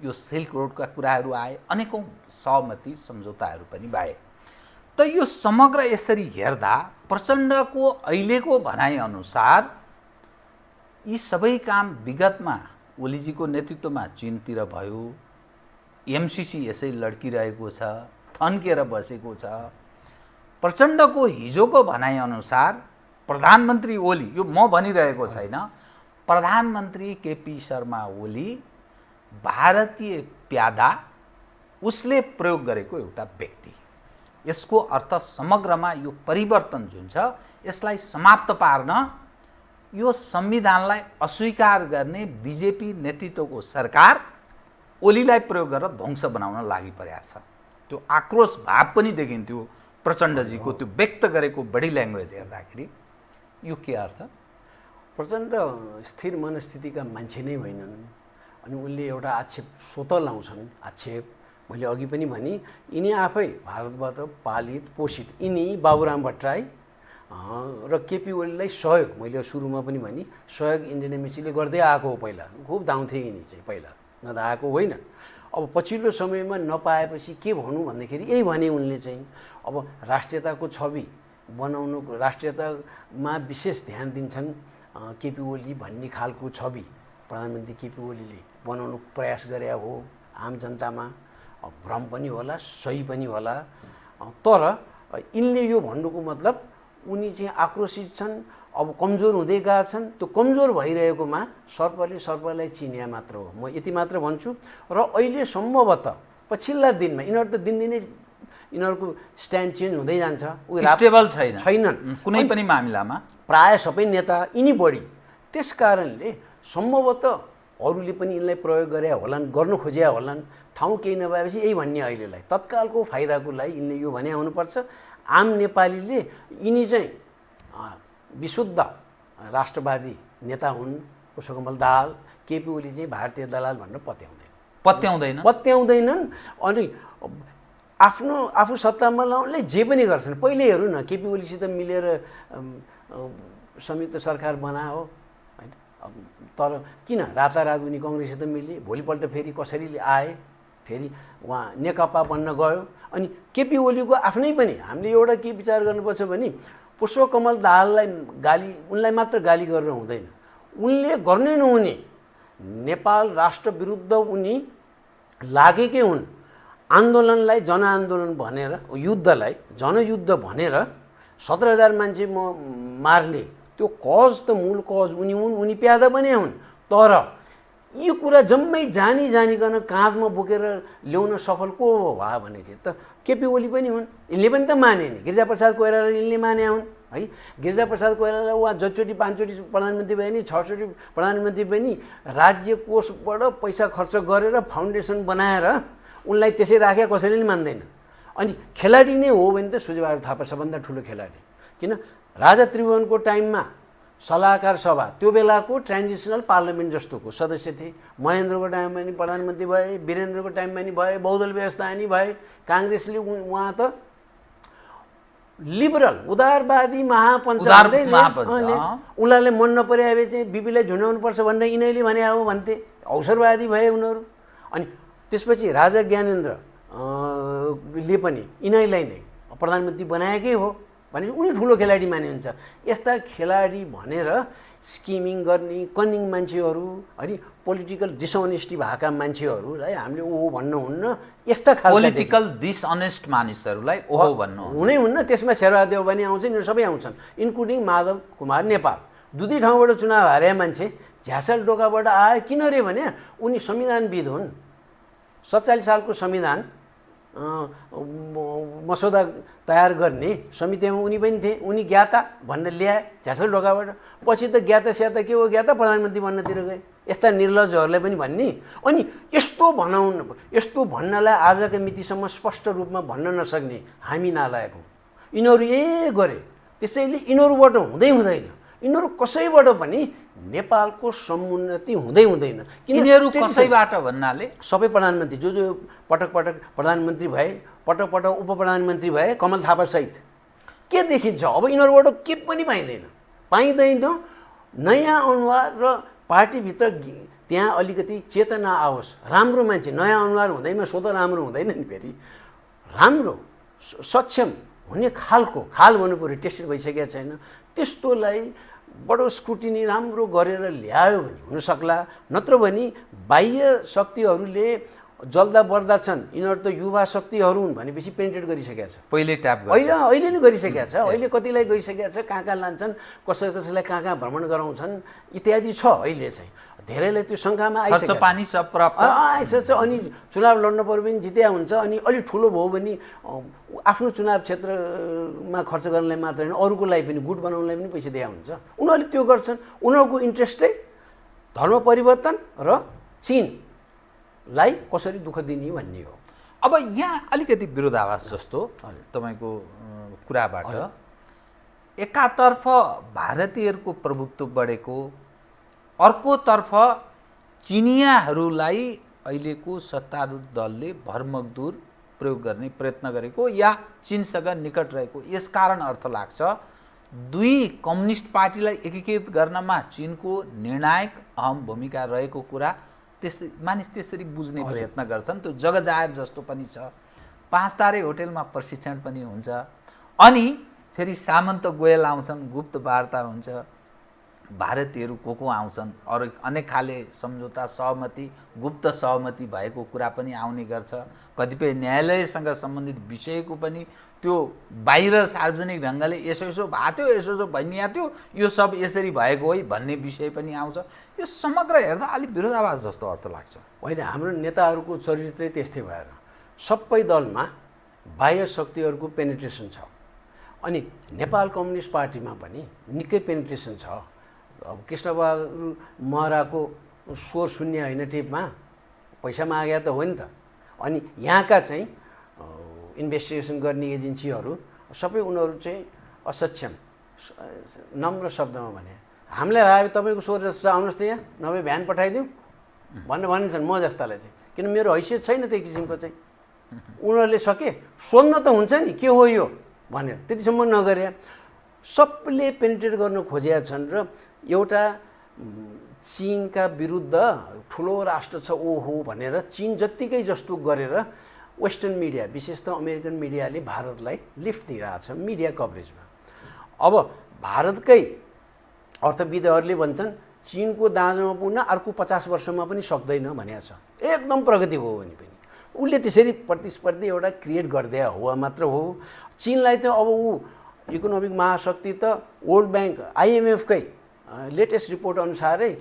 यो सिल्क रोडका कुराहरू आए, अनेकौँ सहमति सम्झौताहरू पनि भए। त यो समग्र यसरी हेर्दा प्रचण्डको अहिलेको भनाइअनुसार यी सबै काम विगतमा ओलीजीको नेतृत्वमा चीनतिर भयो, एमसीसी यसै लड्किरहेको छ, थन्केर बसेको छ। प्रचण्डको हिजोको भनाइअनुसार प्रधानमन्त्री ओली, यो म भनिरहेको छैन, प्रधानमन्त्री केपी शर्मा ओली भारतीय प्यादा उसले प्रयोग गरेको एउटा व्यक्ति। यसको अर्थ समग्रमा यो परिवर्तन जुन छ यसलाई समाप्त पार्न यो संविधानलाई अस्वीकार गर्ने बीजेपी नेतृत्वको सरकार ओलीलाई प्रयोग गरेर ध्वंस बनाउन लागि परेको छ। त्यो आक्रोश भाव पनि देखिन्थ्यो प्रचण्डजीको, त्यो व्यक्त गरेको बडी ल्याङ्ग्वेज हेर्दाखेरि। यो के अर्थ? प्रचण्ड स्थिर मनस्थितिका मान्छे नै होइनन्। अनि उनले एउटा आक्षेप स्वत लाउँछन्। आक्षेप मैले अघि पनि भने, यिनी आफै भारतबाट पालित पोषित, यिनी बाबुराम भट्टराई र केपी ओलीलाई सहयोग, मैले सुरुमा पनि भने सहयोग इन्डियन एमएसीले गर्दै आएको हो। पहिला खुब धाउँथे यिनी चाहिँ, पहिला नधाएको होइन। अब पछिल्लो समयमा नपाएपछि के भनौँ भन्दाखेरि यही भने उनले चाहिँ अब राष्ट्रियताको छवि बनाउनु, राष्ट्रियतामा विशेष ध्यान दिन्छन् केपी ओली भन्ने खालको छवि प्रधानमन्त्री केपी ओलीले बनाउनु प्रयास गरे हो। आम जनतामा भ्रम पनि होला, सही पनि होला। तर यिनले यो भन्नुको मतलब उनी चाहिँ आक्रोशित छन्, अब कमजोर हुँदै गएका छन्। त्यो कमजोर भइरहेकोमा सर्पले सर्पलाई चिन्या मात्र हो, म यति मात्र भन्छु। र अहिले सम्भवतः पछिल्ला दिनमा यिनीहरू त दिनदिनै यिनीहरूको स्ट्यान्ड चेन्ज हुँदै जान्छ, स्टेबल छैनन् कुनै पनि मामिलामा। प्राय सबै नेता यिनी बढी, त्यस कारणले सम्भवतः अरूले पनि यिनलाई प्रयोग गरे होलान्, गर्नु खोजिया होलान्। ठाउँ केही नभएपछि यही भन्ने अहिलेलाई तत्कालको फाइदाको लागि यिनले यो भने आउनुपर्छ। आम नेपालीले यिनी चाहिँ विशुद्ध राष्ट्रवादी नेता हुन्, पुष्पकमल दाहाल, केपी ओली चाहिँ भारतीय दलाल भनेर पत्याउँदैनन्। अनि आफू सत्तामा ल्याउनलाई जे पनि गर्छन्। पहिले हेर्नु न, केपी ओलीसित मिलेर संयुक्त सरकार बनायो होइन, तर किन रातारात उनी कङ्ग्रेससित मिले, भोलिपल्ट फेरि कसरी आए, फेरि उहाँ नेकपा बन्न गयो। अनि केपी ओलीको आफ्नै पनि हामीले एउटा के विचार गर्नुपर्छ भने, पुष्पकमल दाहाललाई गाली, उनलाई मात्र गाली गरेर हुँदैन, उनले गर्नै नहुने नेपाल राष्ट्र विरुद्ध उनी लागेकै हुन्। आन्दोलनलाई जनआन्दोलन भनेर, युद्धलाई जनयुद्ध भनेर 17,000 मान्छे मार्ने त्यो कज त मूल कज उनी हुन्, उनी प्यादा पनि हुन्। तर यो कुरा जम्मै जानिकन काँधमा बोकेर ल्याउन सफल को भयो भनेदेखि त केपी ओली पनि हुन्। यिनले पनि त माने नि, गिरिजाप्रसाद कोइराला यिनले माने हुन् है। गिरिजाप्रसाद कोइराला उहाँ 5चोटि प्रधानमन्त्री भए नि, 6चोटि प्रधानमन्त्री भए नि, राज्य कोषबाट पैसा खर्च गरेर फाउन्डेसन बनाएर उनलाई त्यसै राखे कसैले नि मान्दैन। अनि खेलाडी नै हो भने त सूर्यबहादुर थापा सबभन्दा ठुलो खेलाडी, किन राजा त्रिभुवनको टाइममा सल्लाहकार सभा त्यो बेलाको ट्रान्जिसनल पार्लियामेन्ट जस्तोको सदस्य थिए। महेन्द्रको टाइममा नि प्रधानमन्त्री भए, वीरेन्द्रको टाइममा नि भए, बहुदल व्यवस्था नि भए। काङ्ग्रेसले उहाँ त लिबरल उदारवादी महापञ्च उनीहरूले मन नपरे चाहिँ बिपीलाई झुन्डाउनुपर्छ भनेर यिनीहरूले भने हो भन्थे। अवसरवादी भए उनीहरू। अनि त्यसपछि राजा ज्ञानेन्द्र ले पनि यिनीहरूलाई नै प्रधानमन्त्री बनाएकै हो भने उनी ठुलो खेलाडी मानिन्छ। यस्ता खेलाडी भनेर स्किमिङ गर्ने कनिङ मान्छेहरू अनि पोलिटिकल डिसअनेस्टी भएका मान्छेहरूलाई हामीले ओहो भन्नुहुन्न। यस्ता खालका पोलिटिकल डिसअनेस्ट मानिसहरूलाई ओहो भन्नु हुनै हुन्न। त्यसमा शेरबहादेव पनि आउँछन्, यिनीहरू सबै आउँछन्, इन्क्लुडिङ माधव कुमार नेपाल। दुई ठाउँबाट चुनाव हारे मान्छे झ्यासल डोकाबाट आए। किन रे भने उनी संविधानविद हुन्। 47 सालको संविधान मसौदा तयार गर्ने समितिमा उनी पनि थिए। उनी ज्ञाता भनेर ल्याए झ्यासल ढोकाबाट। पछि त ज्ञाता स्याता के हो, ज्ञाता प्रधानमन्त्री बन्नतिर गए। यस्ता निर्लजहरूलाई पनि भन्ने। अनि यस्तो भन्नलाई आजका मितिसम्म स्पष्ट रूपमा भन्न नसक्ने हामी नालायक हौँ। यिनीहरू गरे, त्यसैले यिनीहरूबाट हुँदैन। यिनीहरू कसैबाट पनि नेपालको समुन्नति हुँदैन। यिनीहरू कसैबाट भन्नाले सबै प्रधानमन्त्री जो पटक पटक प्रधानमन्त्री भए, पटक पटक उप प्रधानमन्त्री भए, कमल थापा सहित के देखिन्छ। अब यिनीहरूबाट के पनि पाइँदैन। नयाँ अनुहार र पार्टीभित्र त्यहाँ अलिकति चेतना आओस्। राम्रो मान्छे नयाँ अनुहार हुँदैमा स्वतः राम्रो हुँदैन नि। फेरि राम्रो सक्षम हुने खाल भन्नु पऱ्यो। टेस्टेड भइसकेको छैन। त्यस्तोलाई बडो स्क्रुटिनी राम्रो गरेर ल्यायो भने हुनसक्ला। नत्र भने बाह्य शक्तिहरूले जल्दा बढ्दा छन्। यिनीहरू त युवा शक्तिहरू हुन् भनेपछि पेन्टेड गरिसकेको छ। पहिले ट्याप अहिले नै गरिसकेको छ। अहिले कतिलाई गइसकेको छ, कहाँ लान्छन्, कसैलाई कहाँ भ्रमण गराउँछन् इत्यादि छ। अहिले चाहिँ धेरैलाई त्यो शङ्कामा आइसक्यो। पानी सब प्राप्त आइसक्छ। अनि चुनाव लड्न पर्यो भने जित्या हुन्छ। अनि अलिक ठुलो भयो भने आफ्नो चुनाव क्षेत्रमा खर्च गर्नलाई मात्र होइन, अरूको लागि पनि गुट बनाउनलाई पनि पैसा दिया हुन्छ। उनीहरूले त्यो गर्छन्। उनीहरूको इन्ट्रेस्टै धर्म परिवर्तन र चीनलाई कसरी दुःख दिने भन्ने हो। अब यहाँ अलिकति विरोधाभास जस्तो तपाईँको कुराबाट एकातर्फ भारतीयहरूको प्रभुत्व बढेको, अर्कोतर्फ चिनियाहरूलाई अहिलेको सत्तारूढ दलले भरमग्दुर प्रयोग गर्ने प्रयत्न गरेको या चीनसँग निकट रहेको। यसकारण अर्थ लाग्छ दुई कम्युनिस्ट पार्टीलाई एकीकृत गर्नमा चीनको निर्णायक अहम भूमिका रहेको कुरा मानिस त्यसरी बुझ्ने प्रयत्न गर्छन्। त्यो जगजाहेर जस्तो पनि छ। 5 तारे होटेलमा प्रशिक्षण पनि हुन्छ। अनि फेरि सामन्त गोयल आउँछन्, गुप्त वार्ता हुन्छ। भारतीयहरू को आउँछन्, अरू अनेक खाले सम्झौता सहमति गुप्त सहमति भएको कुरा पनि आउने गर्छ। कतिपय न्यायालयसँग सम्बन्धित विषयको पनि त्यो बाहिर सार्वजनिक ढङ्गले यसो भएको थियो, यसो भनिएको थियो, यो सब यसरी भएको है भन्ने विषय पनि आउँछ। यो समग्र हेर्दा अलिक विरोधाभास जस्तो अर्थ लाग्छ। होइन, हाम्रो नेताहरूको चरित्रै त्यस्तै भएर सबै दलमा बाह्य शक्तिहरूको पेनिट्रेसन छ। अनि नेपाल कम्युनिस्ट पार्टीमा पनि निकै पेनिट्रेसन छ। अब कृष्णबहादुर महराको स्वर शून्य होइन टेपमा पैसा मागे त हो नि त। अनि यहाँका चाहिँ इन्भेस्टिगेसन गर्ने एजेन्सीहरू सबै उनीहरू चाहिँ असक्षम, नम्र शब्दमा भने हामीलाई भाइ तपाईँको स्वर जस्तो आउनुहोस् त यहाँ, नभए भ्यान पठाइदिउँ भनेर भनिन्छन् म जस्तालाई चाहिँ। किन मेरो हैसियत छैन त्यो किसिमको चाहिँ। उनीहरूले सके सोध्न त हुन्छ नि के हो यो भनेर, त्यतिसम्म नगरे। सबले पेनिट्रेट गर्न खोजेका छन् र एउटा चीनका विरुद्ध ठुलो राष्ट्र छ ओहो भनेर चीन जत्तिकै जस्तो गरेर वेस्टर्न मिडिया विशेष त अमेरिकन मिडियाले भारतलाई लिफ्ट दिइरहेछ मिडिया कभरेजमा। अब भारतकै अर्थविदहरूले भन्छन् चीनको दाँजोमा पुग्न अर्को 50 वर्षमा पनि सक्दैन भनेको छ। एकदम प्रगति हो भने पनि उसले त्यसरी प्रतिस्पर्धी एउटा क्रिएट गरिदिए हो मात्र हो। चीनलाई त अब ऊ इकोनोमिक महाशक्ति त वर्ल्ड ब्याङ्क IMFकै लेटेस्ट रिपोर्ट अनुसारै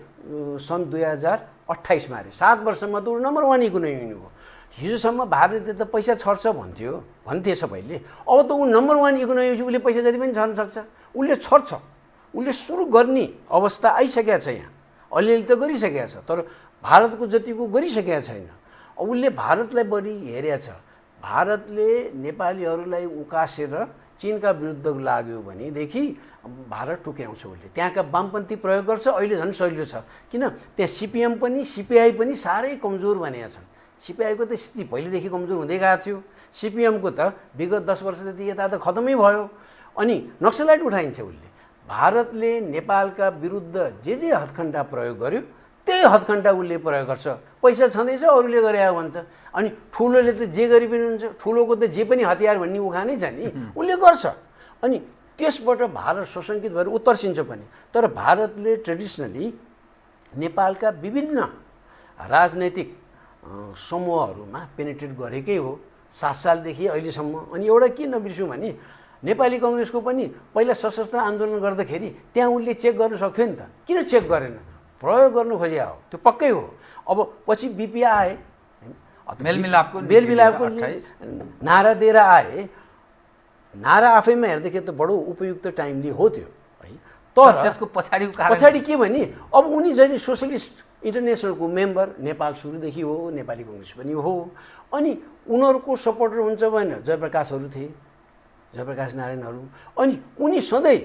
सन् 2028मा अरे 7 वर्षमा त नम्बर 1 इकोनोमी हो। हिजोसम्म भारतले त पैसा छर्छ भन्थे सबैले। अब त ऊ नम्बर 1 इकोनोमी उसले पैसा जति पनि छर्न सक्छ। उसले छर्छ, उसले सुरु गर्ने अवस्था आइसकेको छ। यहाँ अलिअलि त गरिसकेको छ, तर भारतको जतिको गरिसकेको छैन। उसले भारतलाई बढी हेरेको छ। भारतले नेपालीहरूलाई उकासेर चीनका विरुद्ध लाग्यो भनेदेखि भारत टुक्याउँछ उसले। त्यहाँका वामपन्थी प्रयोग गर्छ, अहिले झन् सहिलो छ। किन त्यहाँ सिपिएम पनि सिपिआई पनि साह्रै कमजोर भनेका छन्। सिपिआईको त स्थिति पहिलेदेखि कमजोर हुँदै गएको थियो, सिपिएमको त विगत 10 वर्षदेखि यता त खतमै भयो। अनि नक्सलाइट उठाइन्छ उसले। भारतले नेपालका विरुद्ध जे हदखण्डा प्रयोग गर्यो त्यही हदखण्डा उसले प्रयोग गर्छ। पैसा छँदैछ अरूले गरे भन्छ। अनि ठुलोले त जे गरे पनि हुन्छ, ठुलोको त जे पनि हतियार भन्ने उखानै छ नि, उसले गर्छ। अनि त्यसबाट भारत सशङ्कित भएर उत्तर्सिन्छ पनि। तर भारतले ट्रेडिसनली नेपालका विभिन्न राजनैतिक समूहहरूमा पेनिट्रेट गरेकै हो 7 सालदेखि अहिलेसम्म। अनि एउटा के नबिर्स्यौँ भने नेपाली कङ्ग्रेसको पनि पहिला सशस्त्र आन्दोलन गर्दाखेरि त्यहाँ उसले चेक गर्न सक्थ्यो नि त, किन चेक गरेन? प्रयोग गर्नु खोजे हो, त्यो पक्कै हो। अब पछि बिपी आए, मेलमिलापको नारा दिएर आए। नारा आफैमा हेर्दाखेरि त बडो उपयुक्त टाइमली हो त्यो है। तर त्यसको पछाडि के भने अब उनी जहिले सोसलिस्ट इन्टरनेसनलको मेम्बर, नेपाल सुरुदेखि हो, नेपाली कङ्ग्रेस पनि हो। अनि उनीहरूको सपोर्टर हुन्छ भएन, जयप्रकाशहरू थिए, जयप्रकाश नारायणहरू। अनि उनी सधैँ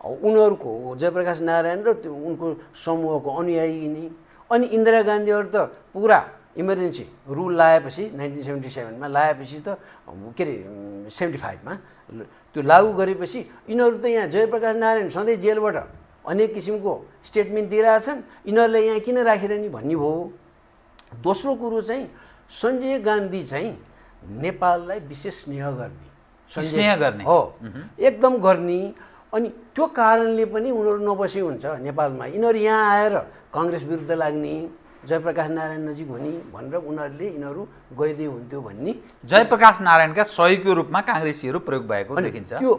उनीहरूको जयप्रकाश नारायण र त्यो उनको समूहको अनुयायी नि। अनि इन्दिरा गान्धीहरू त पुरा इमर्जेन्सी रुल लाएपछि 1977मा लाएपछि त के अरे 75मा त्यो लागू गरेपछि यिनीहरू त यहाँ जयप्रकाश नारायण सधैँ जेलबाट अनेक किसिमको स्टेटमेन्ट दिइरहेछन्, यिनीहरूलाई यहाँ किन राखिरहने भन्ने भयो। दोस्रो कुरो चाहिँ सञ्जय गान्धी चाहिँ नेपाललाई विशेष स्नेह गर्ने हो, एकदम गर्ने। अनि त्यो कारणले पनि उनीहरू नबसे हुन्छ नेपालमा। यिनीहरू यहाँ आएर काङ्ग्रेस विरुद्ध लाग्ने, जयप्रकाश नारायण नजिक हुने भनेर यिनीहरू गइदिए हुन्थ्यो भन्ने। जयप्रकाश नारायणका सहयोगको रूपमा काङ्ग्रेसीहरू प्रयोग भएको देखिन्छ। त्यो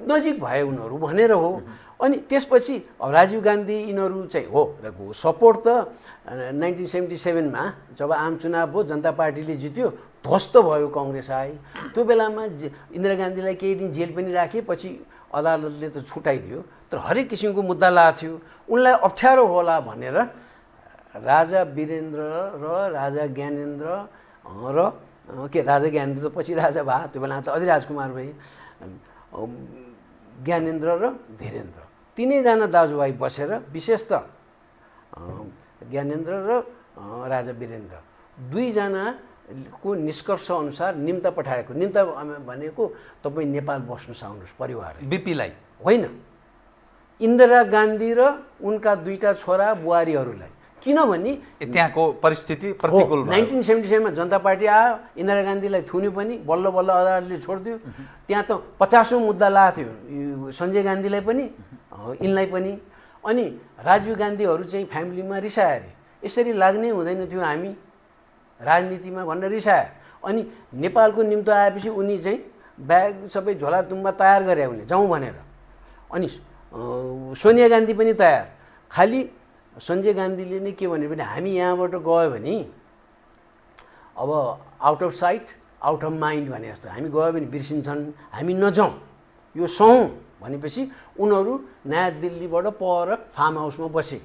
नजिक भए उनीहरू भनेर हो। अनि त्यसपछि राजीव गान्धी यिनीहरू चाहिँ हो सपोर्ट त 1977मा जब आम चुनाव हो, जनता पार्टीले जित्यो, ध्वस्त भयो, काङ्ग्रेस आए। त्यो बेलामा इन्दिरा गान्धीलाई केही दिन जेल पनि राखे, पछि अदालतले त छुटाइदियो। तर हरेक किसिमको मुद्दा लाएको थियो। उनलाई अप्ठ्यारो होला भनेर राजा वीरेन्द्र र राजा ज्ञानेन्द्र र राजा ज्ञानेन्द्र त पछि राजा भए, त्यो बेला त अधिराजकुमार भए, ज्ञानेन्द्र र धीरेन्द्र तिनैजना दाजुभाइ बसेर विशेष त ज्ञानेन्द्र र राजा वीरेन्द्र दुईजनाको निष्कर्ष अनुसार निम्ता पठाएको। निम्ता भनेको तपाईँ नेपाल बस्न सक्नुहोस् परिवार, बिपीलाई होइन, इन्दिरा गान्धी र उनका दुईटा छोरा बुहारीहरूलाई। किनभने त्यहाँको परिस्थिति प्रतिकूल भयो। 1977मा जनता पार्टी आयो, इन्दिरा गान्धीलाई थुन्यो पनि, बल्ल बल्ल अदालतले छोडिदियो। त्यहाँ त 50औं मुद्दा लाएको थियो, सञ्जय गान्धीलाई पनि यिनलाई पनि। अनि राजीव गान्धीहरू चाहिँ फ्यामिलीमा रिसाए अरे, यसरी लाग्नै हुँदैन थियो हामी राजनीतिमा भनेर रिसाए। अनि नेपालको निम्तो आएपछि उनी चाहिँ ब्याग सबै झोला तुम्बा तयार गरे उनले जाउँ भनेर। अनि सोनिया गान्धी पनि तयार। खालि सञ्जय गान्धीले नै के भन्यो भने हामी यहाँबाट गयो भने अब out of sight out of mind भने जस्तो, हामी गयो भने बिर्सिन्छन्, हामी नजाउँ, यो सहौँ भनेपछि उनीहरू नयाँ दिल्लीबाट पर फार्म हाउसमा बसे।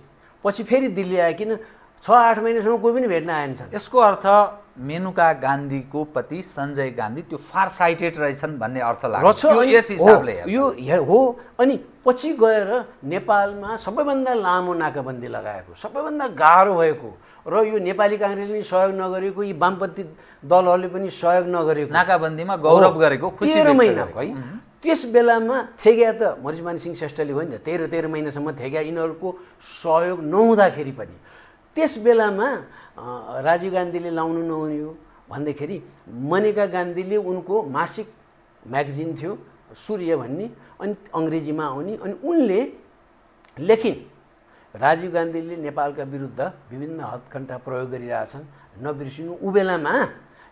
पछि फेरि दिल्ली आए, किन 6-8 महिनासम्म कोही पनि भेट्न आएनछन्। यसको अर्थ मेनुका गान्धीको पति सञ्जय गान्धी त्यो फार साइटेड रहेछन् भन्ने अर्थ लाग्छ यस हिसाबले। यो हो। अनि पछि गएर नेपालमा सबैभन्दा लामो नाकाबन्दी लगाएको, सबैभन्दा गाह्रो भएको र यो नेपाली काङ्ग्रेसले पनि सहयोग नगरेको, यी वामपन्थी दलहरूले पनि सहयोग नगरेको, नाकाबन्दीमा गौरव गरेको, खुसी 13 महिनाको है। त्यस बेलामा थेग्या त मरिचमान सिंह श्रेष्ठले हो नि त, 13 महिनासम्म थेग्या यिनीहरूको सहयोग नहुँदाखेरि पनि। त्यस बेलामा राजीव गान्धीले लाउनु नहुने हो भन्दाखेरि मनेका गान्धीले उनको मासिक म्यागजिन थियो सूर्य भन्ने, अनि अङ्ग्रेजीमा आउने, अनि उनले लेखिन् राजीव गान्धीले नेपालका विरुद्ध विभिन्न हदखण्डा प्रयोग गरिरहेछन्, नबिर्सिनु। ऊ बेलामा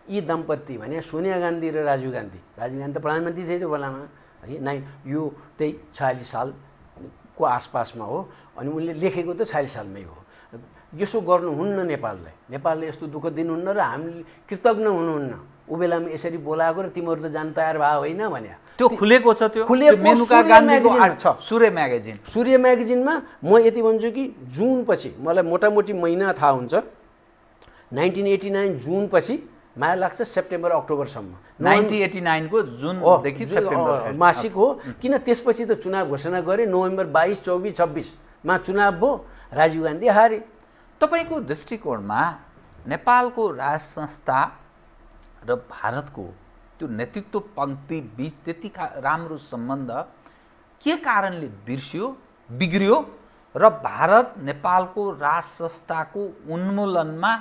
यी दम्पति भने सोनिया गान्धी र राजीव गान्धी त प्रधानमन्त्री थिए त्यो बेलामा है, यो त्यही 46 सालको आसपासमा हो। अनि उनले लेखेको त 46 सालमै हो। यसो गर्नुहुन्न नेपालले यस्तो दुःख दिनुहुन्न र हामीले कृतज्ञ हुनुहुन्न। ऊ बेलामा यसरी बोलाएको र तिमीहरू त जान तयार भए होइन भने त्यो खुलेको छ। त्यो मेनुका गान्धीको सूर्य म्यागजिनमा म यति भन्छु कि जुन पछि, मलाई मोटामोटी महिना थाहा हुन्छ, 1989 जुन पछि माया लाग्छ सेप्टेम्बर अक्टोबरसम्म 1989 को जुनदेखि सेप्टेम्बर मासिक हो। किन त्यसपछि त चुनाव घोषणा गरे, नोभेम्बर 22, 24, 26मा चुनाव भयो, राजीव गान्धी हारे। तपाईँको दृष्टिकोणमा नेपालको राज संस्था र भारतको त्यो नेतृत्व पङ्क्ति बीच त्यति राम्रो सम्बन्ध के कारणले बिग्रियो र भारत नेपालको राज संस्थाको उन्मूलनमा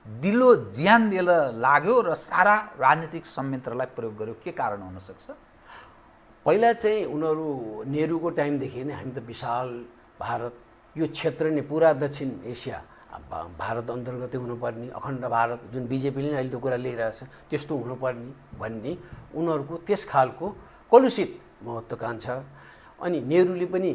दिलो ज्यान दिएर लाग्यो र सारा राजनीतिक संयन्त्रलाई प्रयोग गर्यो? के कारण हुन सक्छ? पहिला चाहिँ उनीहरू नेहरूको टाइमदेखि नै हामी त विशाल भारत, यो क्षेत्र नै पुरा दक्षिण एसिया भारत अन्तर्गतै हुनुपर्ने, अखण्ड भारत जुन बिजेपीले अहिले त्यो कुरा लिइरहेछ त्यस्तो हुनुपर्ने भन्ने उनीहरूको त्यस खालको कलुषित महत्त्वाकांक्षा। अनि नेहरूले पनि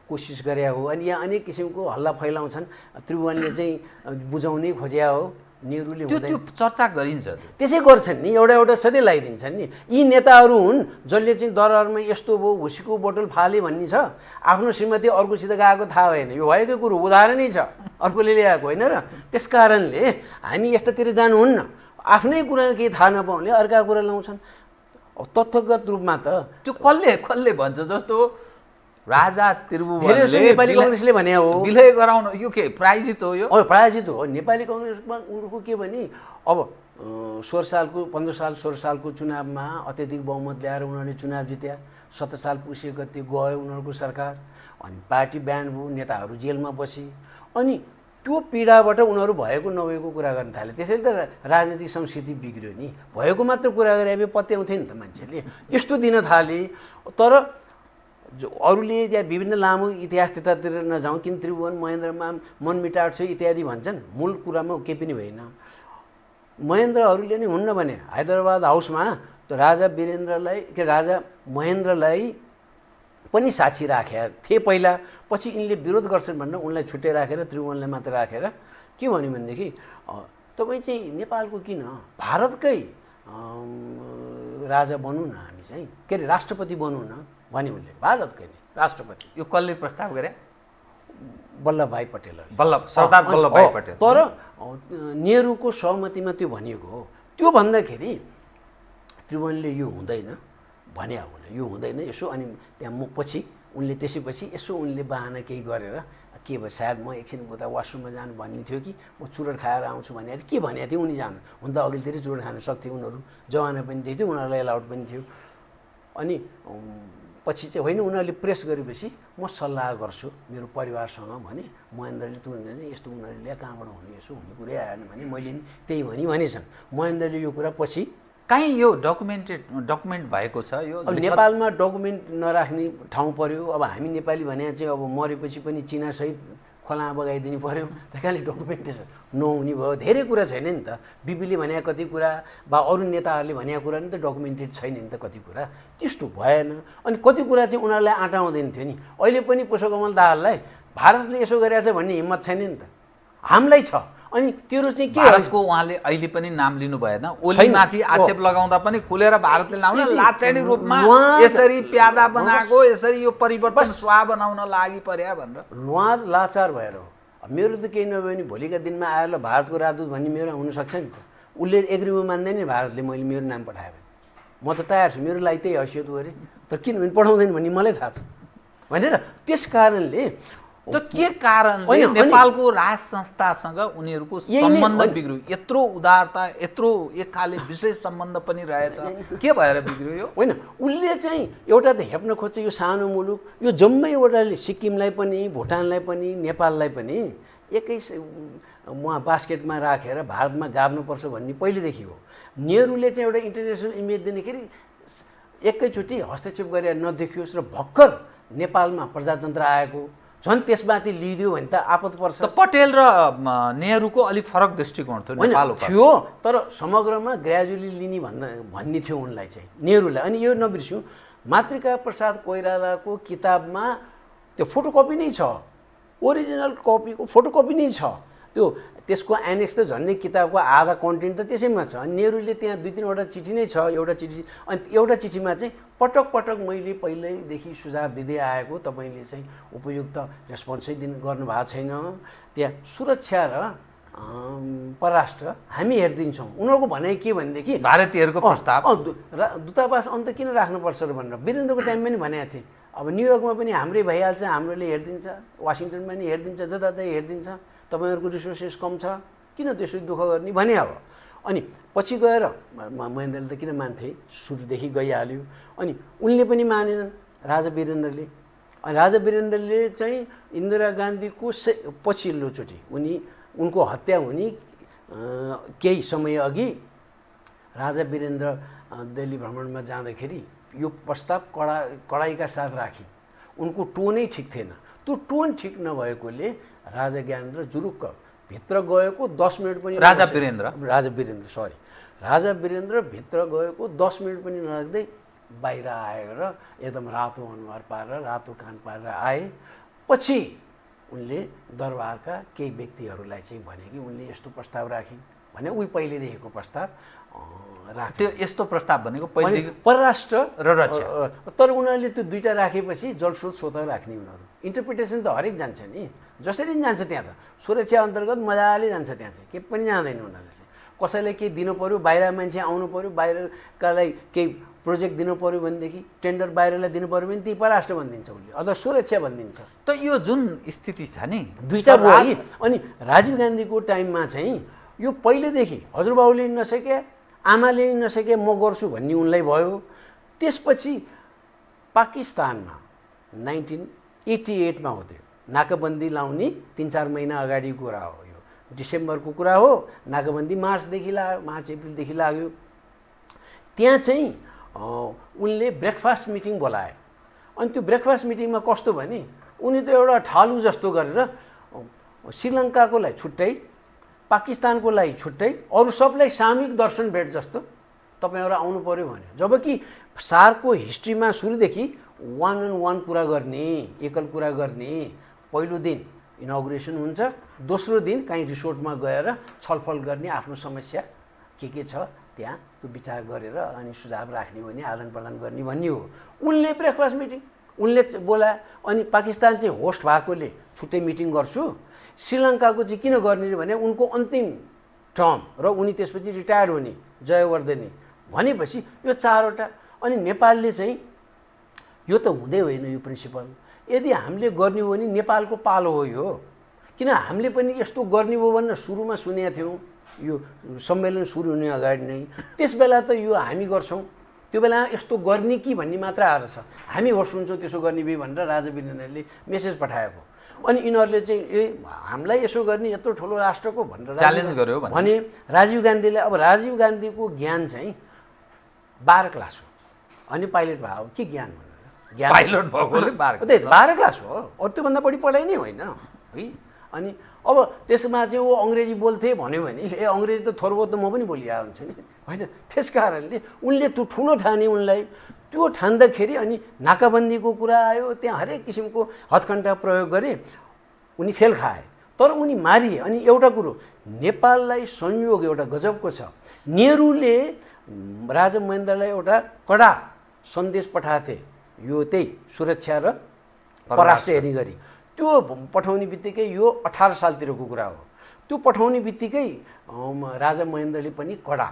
कोसिस गरे हो। अनि यहाँ अनेक किसिमको हल्ला फैलाउँछन्, त्रिभुवनले चाहिँ बुझाउनै खोज्या हो, नेहरूले त्यो चर्चा गरिन्छ। त्यसै गर्छन् नि, एउटा सधैँ लगाइदिन्छन् नि। यी नेताहरू हुन् जसले चाहिँ दरबारमा यस्तो भयो, भुसीको बोतल फाले भन्ने छ, आफ्नो श्रीमती अर्कोसित गएको थाहा भएन, यो भएकै कुरो उदाहरणै छ, अर्कोले ल्याएको होइन र। त्यस कारणले हामी यस्तातिर जानुहुन्न, आफ्नै कुरा केही थाहा नपाउने अर्का कुरा लाउँछन्। तथ्यगत रूपमा त त्यो कसले भन्छ? जस्तो राजा त्रिभुवनले नेपाली कांग्रेसले भने हो विलय गराउन, यो के प्रायोजित हो? यो प्रायोजित हो। नेपाली कांग्रेसमा उनको के भने अब 16 सालको चुनावमा अत्यधिक बहुमत ल्याएर उनीहरूले चुनाव जित्या, 17 साल पुगेको गति गयो उनीहरूको सरकार, अनि पार्टी ब्यान्ड भयो, नेताहरू जेलमा बसे, अनि त्यो पीडाबाट उनीहरू भएको नभएको कुरा गर्न थाले। त्यसैले त राजनीतिक संस्कृति बिग्रियो नि। भएको मात्र कुरा गरे पत्याउँथे नि त मान्छेले, यस्तो दिन थाले। तर अरूले त्यहाँ विभिन्न लामो इतिहास त्यतातिर नजाउँ, किन त्रिभुवन महेन्द्रमा मनमिटाड छ इत्यादि भन्छन्, मूल कुरामा केही पनि होइन। महेन्द्रहरूले नै हुन्न भने हैदराबाद हाउसमा त राजा महेन्द्रलाई पनि साक्षी राखेका थिए पहिला, पछि यिनले विरोध गर्छन् भनेर उनलाई छुट्टै राखेर त्रिभुवनलाई मात्र राखेर के भन्यो भनेदेखि तपाईँ चाहिँ नेपालको किन भारतकै राजा बनौँ न, हामी चाहिँ के अरे राष्ट्रपति बनौँ न भने उनले, भारतकै नै राष्ट्रपति। यो कसले प्रस्ताव गरे? वल्लभभाइ पटेल, सरदार वल्लभभाइ पटेल। तर नेहरूको सहमतिमा त्यो भनिएको हो। त्यो भन्दाखेरि त्रिभुवनले यो हुँदैन भने यो हुँदैन यसो, अनि त्यहाँ पछि उनले त्यसपछि यसो उनले बाहना केही गरेर के भयो, सायद म एकछिन उता वासरुममा जानु भन्ने थियो कि म चुरोट खाएर आउँछु भने के भनेको थियो उनी जानु, हुन त अघिल्तिर चुरोट खान सक्थे उनीहरू, जवाना पनि थियो, उनीहरूलाई एलाउड पनि थियो। अनि पछि चाहिँ होइन, उनीहरूले प्रेस गरेपछि म सल्लाह गर्छु मेरो परिवारसँग भने, महेन्द्रले तुर्दैन यस्तो उनीहरूले कहाँबाट हुने, यसो हुने कुरै आएन भने मैले नि त्यही भनेछन्। महेन्द्रले यो कुरा पछि कहीँ यो डकुमेन्ट भएको छ? यो अब नेपालमा डकुमेन्ट नराख्ने ठाउँ पर्यो। अब हामी नेपाली भने चाहिँ अब मरेपछि पनि चिनासहित खोला बगाइदिनु पर्यो, त्यही कारणले डकुमेन्टेसन नहुने भयो। धेरै कुरा छैन नि त, बिपीले भनेको कति कुरा वा अरू नेताहरूले भनेको कुरा नि त डकुमेन्टेड छैन नि त, कति कुरा त्यस्तो भएन। अनि कति कुरा चाहिँ उनीहरूलाई आँटा आउँदैन थियो नि। अहिले पनि पुष्पकमल दाहाललाई भारतले यसो गरेछ भन्ने हिम्मत छैन नि त, हामीलाई छ। अनि तेरो चाहिँ के भारतको उहाँले अहिले पनि नाम लिनु भएन, ओलीमाथि आक्षेप लगाउँदा पनि खुलेर भारतले नाम लाचाडी रूपमा यसरी प्यादा बनाएको, यसरी यो परिवर्तन स्वा बनाउन लागि पर्या भनेर उहाँ लाचार भएर हो। मेरो त केही नभए नि भोलिका दिनमा आएर भारतको राजदूत भन्ने मेरो हुनसक्छ नि त। उसले एग्रिमेन्ट मान्दैन नि भारतले मैले मेरो नाम पठाएँ भने, म त तयार छु, मेरो लागि त्यही हैसियत हो अरे, तर किनभने पठाउँदैन भन्ने मलाई थाहा छ भनेर। त्यस कारणले त के कारणले नेपालको राज संस्थासँग उनीहरूको सम्बन्ध बिग्रियो? यत्रो उदारता, यत्रो एक खाले विशेष सम्बन्ध पनि रहेछ, के भएर बिग्रियो यो? होइन, उसले चाहिँ एउटा त हेप्न खोज्छ यो सानो मुलुक, यो जम्मै एउटाले सिक्किमलाई पनि, भुटानलाई पनि, नेपाललाई पनि एकै उहाँ बास्केटमा राखेर भारतमा गाड्नुपर्छ भन्ने पहिलेदेखि हो। नेहरूले चाहिँ एउटा इन्टरनेसनल इमेज दिनेखेरि एकैचोटि हस्तक्षेप गरेर नदेखियोस् र भर्खर नेपालमा प्रजातन्त्र आएको झन् त्यसमाथि लिइदियो भने त आपत पर्छ। पटेल र नेहरूको अलिक फरक दृष्टिकोण थियो नेपालको थियो, तर समग्रमा ग्रेजुअली लिने भन्ने थियो उनलाई चाहिँ, नेहरूलाई। अनि यो नबिर्स्यौँ, मातृका प्रसाद कोइरालाको किताबमा त्यो फोटोकपी नै छ, ओरिजिनल कपीको फोटोकपी नै छ। त्यसको एनेक्स त झन्डै किताबको आधा कन्टेन्ट त त्यसैमा छ। अनि नेहरूले त्यहाँ 2-3वटा चिठी नै छ, एउटा चिठी। अनि एउटा चिठीमा चाहिँ पटक पटक मैले पहिल्यैदेखि सुझाव दिँदै आएको, तपाईँले चाहिँ उपयुक्त रेस्पोन्सै गर्नु भएको छैन, त्यहाँ सुरक्षा र परराष्ट्र हामी हेरिदिन्छौँ। उनीहरूको भनाइ के भनेदेखि भारतीयहरूको प्रस्ताव दूतावास अन्त किन राख्नुपर्छ र भनेर वीरेन्द्रको टाइममा पनि भनेको थिएँ। अब न्युयोर्कमा पनि हाम्रै भइहाल्छ, हाम्रोले हेरिदिन्छ, वासिङटनमा पनि हेरिदिन्छ, जताततै हेरिदिन्छ, तपाईँहरूको रिसोर्सेस कम छ, किन त्यसरी दुःख गर्ने भने। अब अनि पछि गएर महेन्द्रले त किन मान्थे, सुरुदेखि गइहाल्यो। अनि उनले पनि मानेनन् राजा वीरेन्द्रले। अनि राजा वीरेन्द्रले चाहिँ इन्दिरा गान्धीको पछिल्लोचोटि उनको हत्या हुने केही समय अघि राजा वीरेन्द्र दिल्ली भ्रमणमा जाँदाखेरि यो प्रस्ताव कडाइका साथ राखी। उनको टोनै ठिक थिएन। त्यो टोन ठिक नभएकोले राजा ज्ञानेन्द्र जुरुक्क भित्र गएको 10 मिनट पनि राजा वीरेन्द्र भित्र गएको 10 मिनट पनि नलाग्दै बाहिर आएर एकदम रातो अनुहार पारेर रातो कान पारेर आए। पछि उनले दरबारका केही व्यक्तिहरूलाई चाहिँ भने कि उनले यस्तो प्रस्ताव राखिन् भने उही पहिलेदेखिको प्रस्ताव राख्यो। त्यो यस्तो प्रस्ताव भनेको पहिलेदेखि परराष्ट्र र रक्षा। तर उनीहरूले त्यो दुईटा राखेपछि जलस्रोत स्वतः राख्ने उनीहरू। इन्टरप्रिटेसन त हरेक जान्छ नि, जसरी पनि जान्छ त्यहाँ त सुरक्षा अन्तर्गत मजाले जान्छ। त्यहाँ चाहिँ केही पनि जाँदैन उनीहरूले चाहिँ। कसैलाई केही दिनु पऱ्यो, बाहिर मान्छे आउनु पऱ्यो, बाहिरकालाई केही प्रोजेक्ट दिनु पऱ्यो भनेदेखि, टेन्डर बाहिरलाई दिनु पऱ्यो भने ती परराष्ट्र भनिदिन्छ उसले, अझ सुरक्षा भनिदिन्छ। त यो जुन स्थिति छ नि दुईटा भयो। अनि राजीव गान्धीको टाइममा चाहिँ यो पहिलेदेखि हजुरबाउले नसके, आमाले नसके म गर्छु भन्ने उनलाई भयो। त्यसपछि पाकिस्तानमा 1988 हो त्यो नाकाबन्दी लाउने 3-4 महिना अगाडिको कुरा हो। यो डिसेम्बरको कुरा हो। नाकाबन्दी मार्च एप्रिलदेखि लाग्यो। त्यहाँ चाहिँ उनले ब्रेकफास्ट मिटिङ बोलाए। अनि त्यो ब्रेकफास्ट मिटिङमा कस्तो भने उनी त एउटा ठालु जस्तो गरेर श्रीलङ्काको लागि छुट्टै, पाकिस्तानको लागि छुट्टै, अरू सबलाई सामूहिक दर्शन भेट जस्तो तपाईँहरू आउनु पऱ्यो भने। जबकि सारको हिस्ट्रीमा सुरुदेखि 1-on-1 कुरा गर्ने, एकल कुरा गर्ने, पहिलो दिन इनअगुरेसन हुन्छ, दोस्रो दिन कहीँ रिसोर्टमा गएर छलफल गर्ने, आफ्नो समस्या के छ त्यहाँ त्यो विचार गरेर अनि सुझाव राख्ने भने, आदान प्रदान गर्ने भन्ने हो। उनले ब्रेकफास्ट मिटिङ उनले बोला। अनि पाकिस्तान चाहिँ होस्ट भएकोले छुट्टै मिटिङ गर्छु, श्रीलङ्काको चाहिँ किन गर्ने भने उनको अन्तिम टर्म र उनी त्यसपछि रिटायर्ड हुने जयवर्धने भनेपछि यो 4वटा। अनि नेपालले चाहिँ यो त हुँदै होइन यो प्रिन्सिपल, यदि हामीले गर्ने हो भने नेपालको पालो हो यो। किन हामीले पनि यस्तो गर्ने हो भनेर सुरुमा सुनेका थियौँ, यो सम्मेलन सुरु हुने अगाडि नै। त्यस बेला त यो हामी गर्छौँ, त्यो बेला यस्तो गर्ने कि भन्ने मात्र आएर छ। हामी होस्ट हुन्छौँ त्यसो गर्ने भए भनेर राजा वीरेन्द्रले मेसेज पठाएको। अनि यिनीहरूले चाहिँ हामीलाई यसो गर्ने यत्रो ठुलो राष्ट्रको भनेर च्यालेन्ज गर्यो भने राजीव गान्धीले। अब राजीव गान्धीको ज्ञान चाहिँ 12 क्लास हो। अनि पाइलट भयो के ज्ञान भनेर ज्ञान पाइलट भएकोले 12 क्लास हो, अरू त्योभन्दा बढी पढाइ नै होइन है। अनि अब त्यसमा चाहिँ ऊ अङ्ग्रेजी बोल्थे भन्यो भने अङ्ग्रेजी त थोर बहुत त म पनि बोलिरहेको हुन्छु नि होइन। त्यस कारणले उनले त्यो ठुलो ठाने उनलाई। त्यो ठान्दाखेरि अनि नाकाबन्दीको कुरा आयो, त्यहाँ हरेक किसिमको हथकण्डा प्रयोग गरे, उनी फेल खाए तर उनी मारिए। अनि एउटा कुरो नेपाललाई संयोग एउटा गजबको छ, नेहरूले राजा महेन्द्रलाई एउटा कडा सन्देश पठाएको थिए, यो त्यही सुरक्षा र परराष्ट्र हेरी गरी। त्यो पठाउने बित्तिकै यो 18 सालतिरको कुरा हो। त्यो पठाउने बित्तिकै राजा महेन्द्रले पनि कडा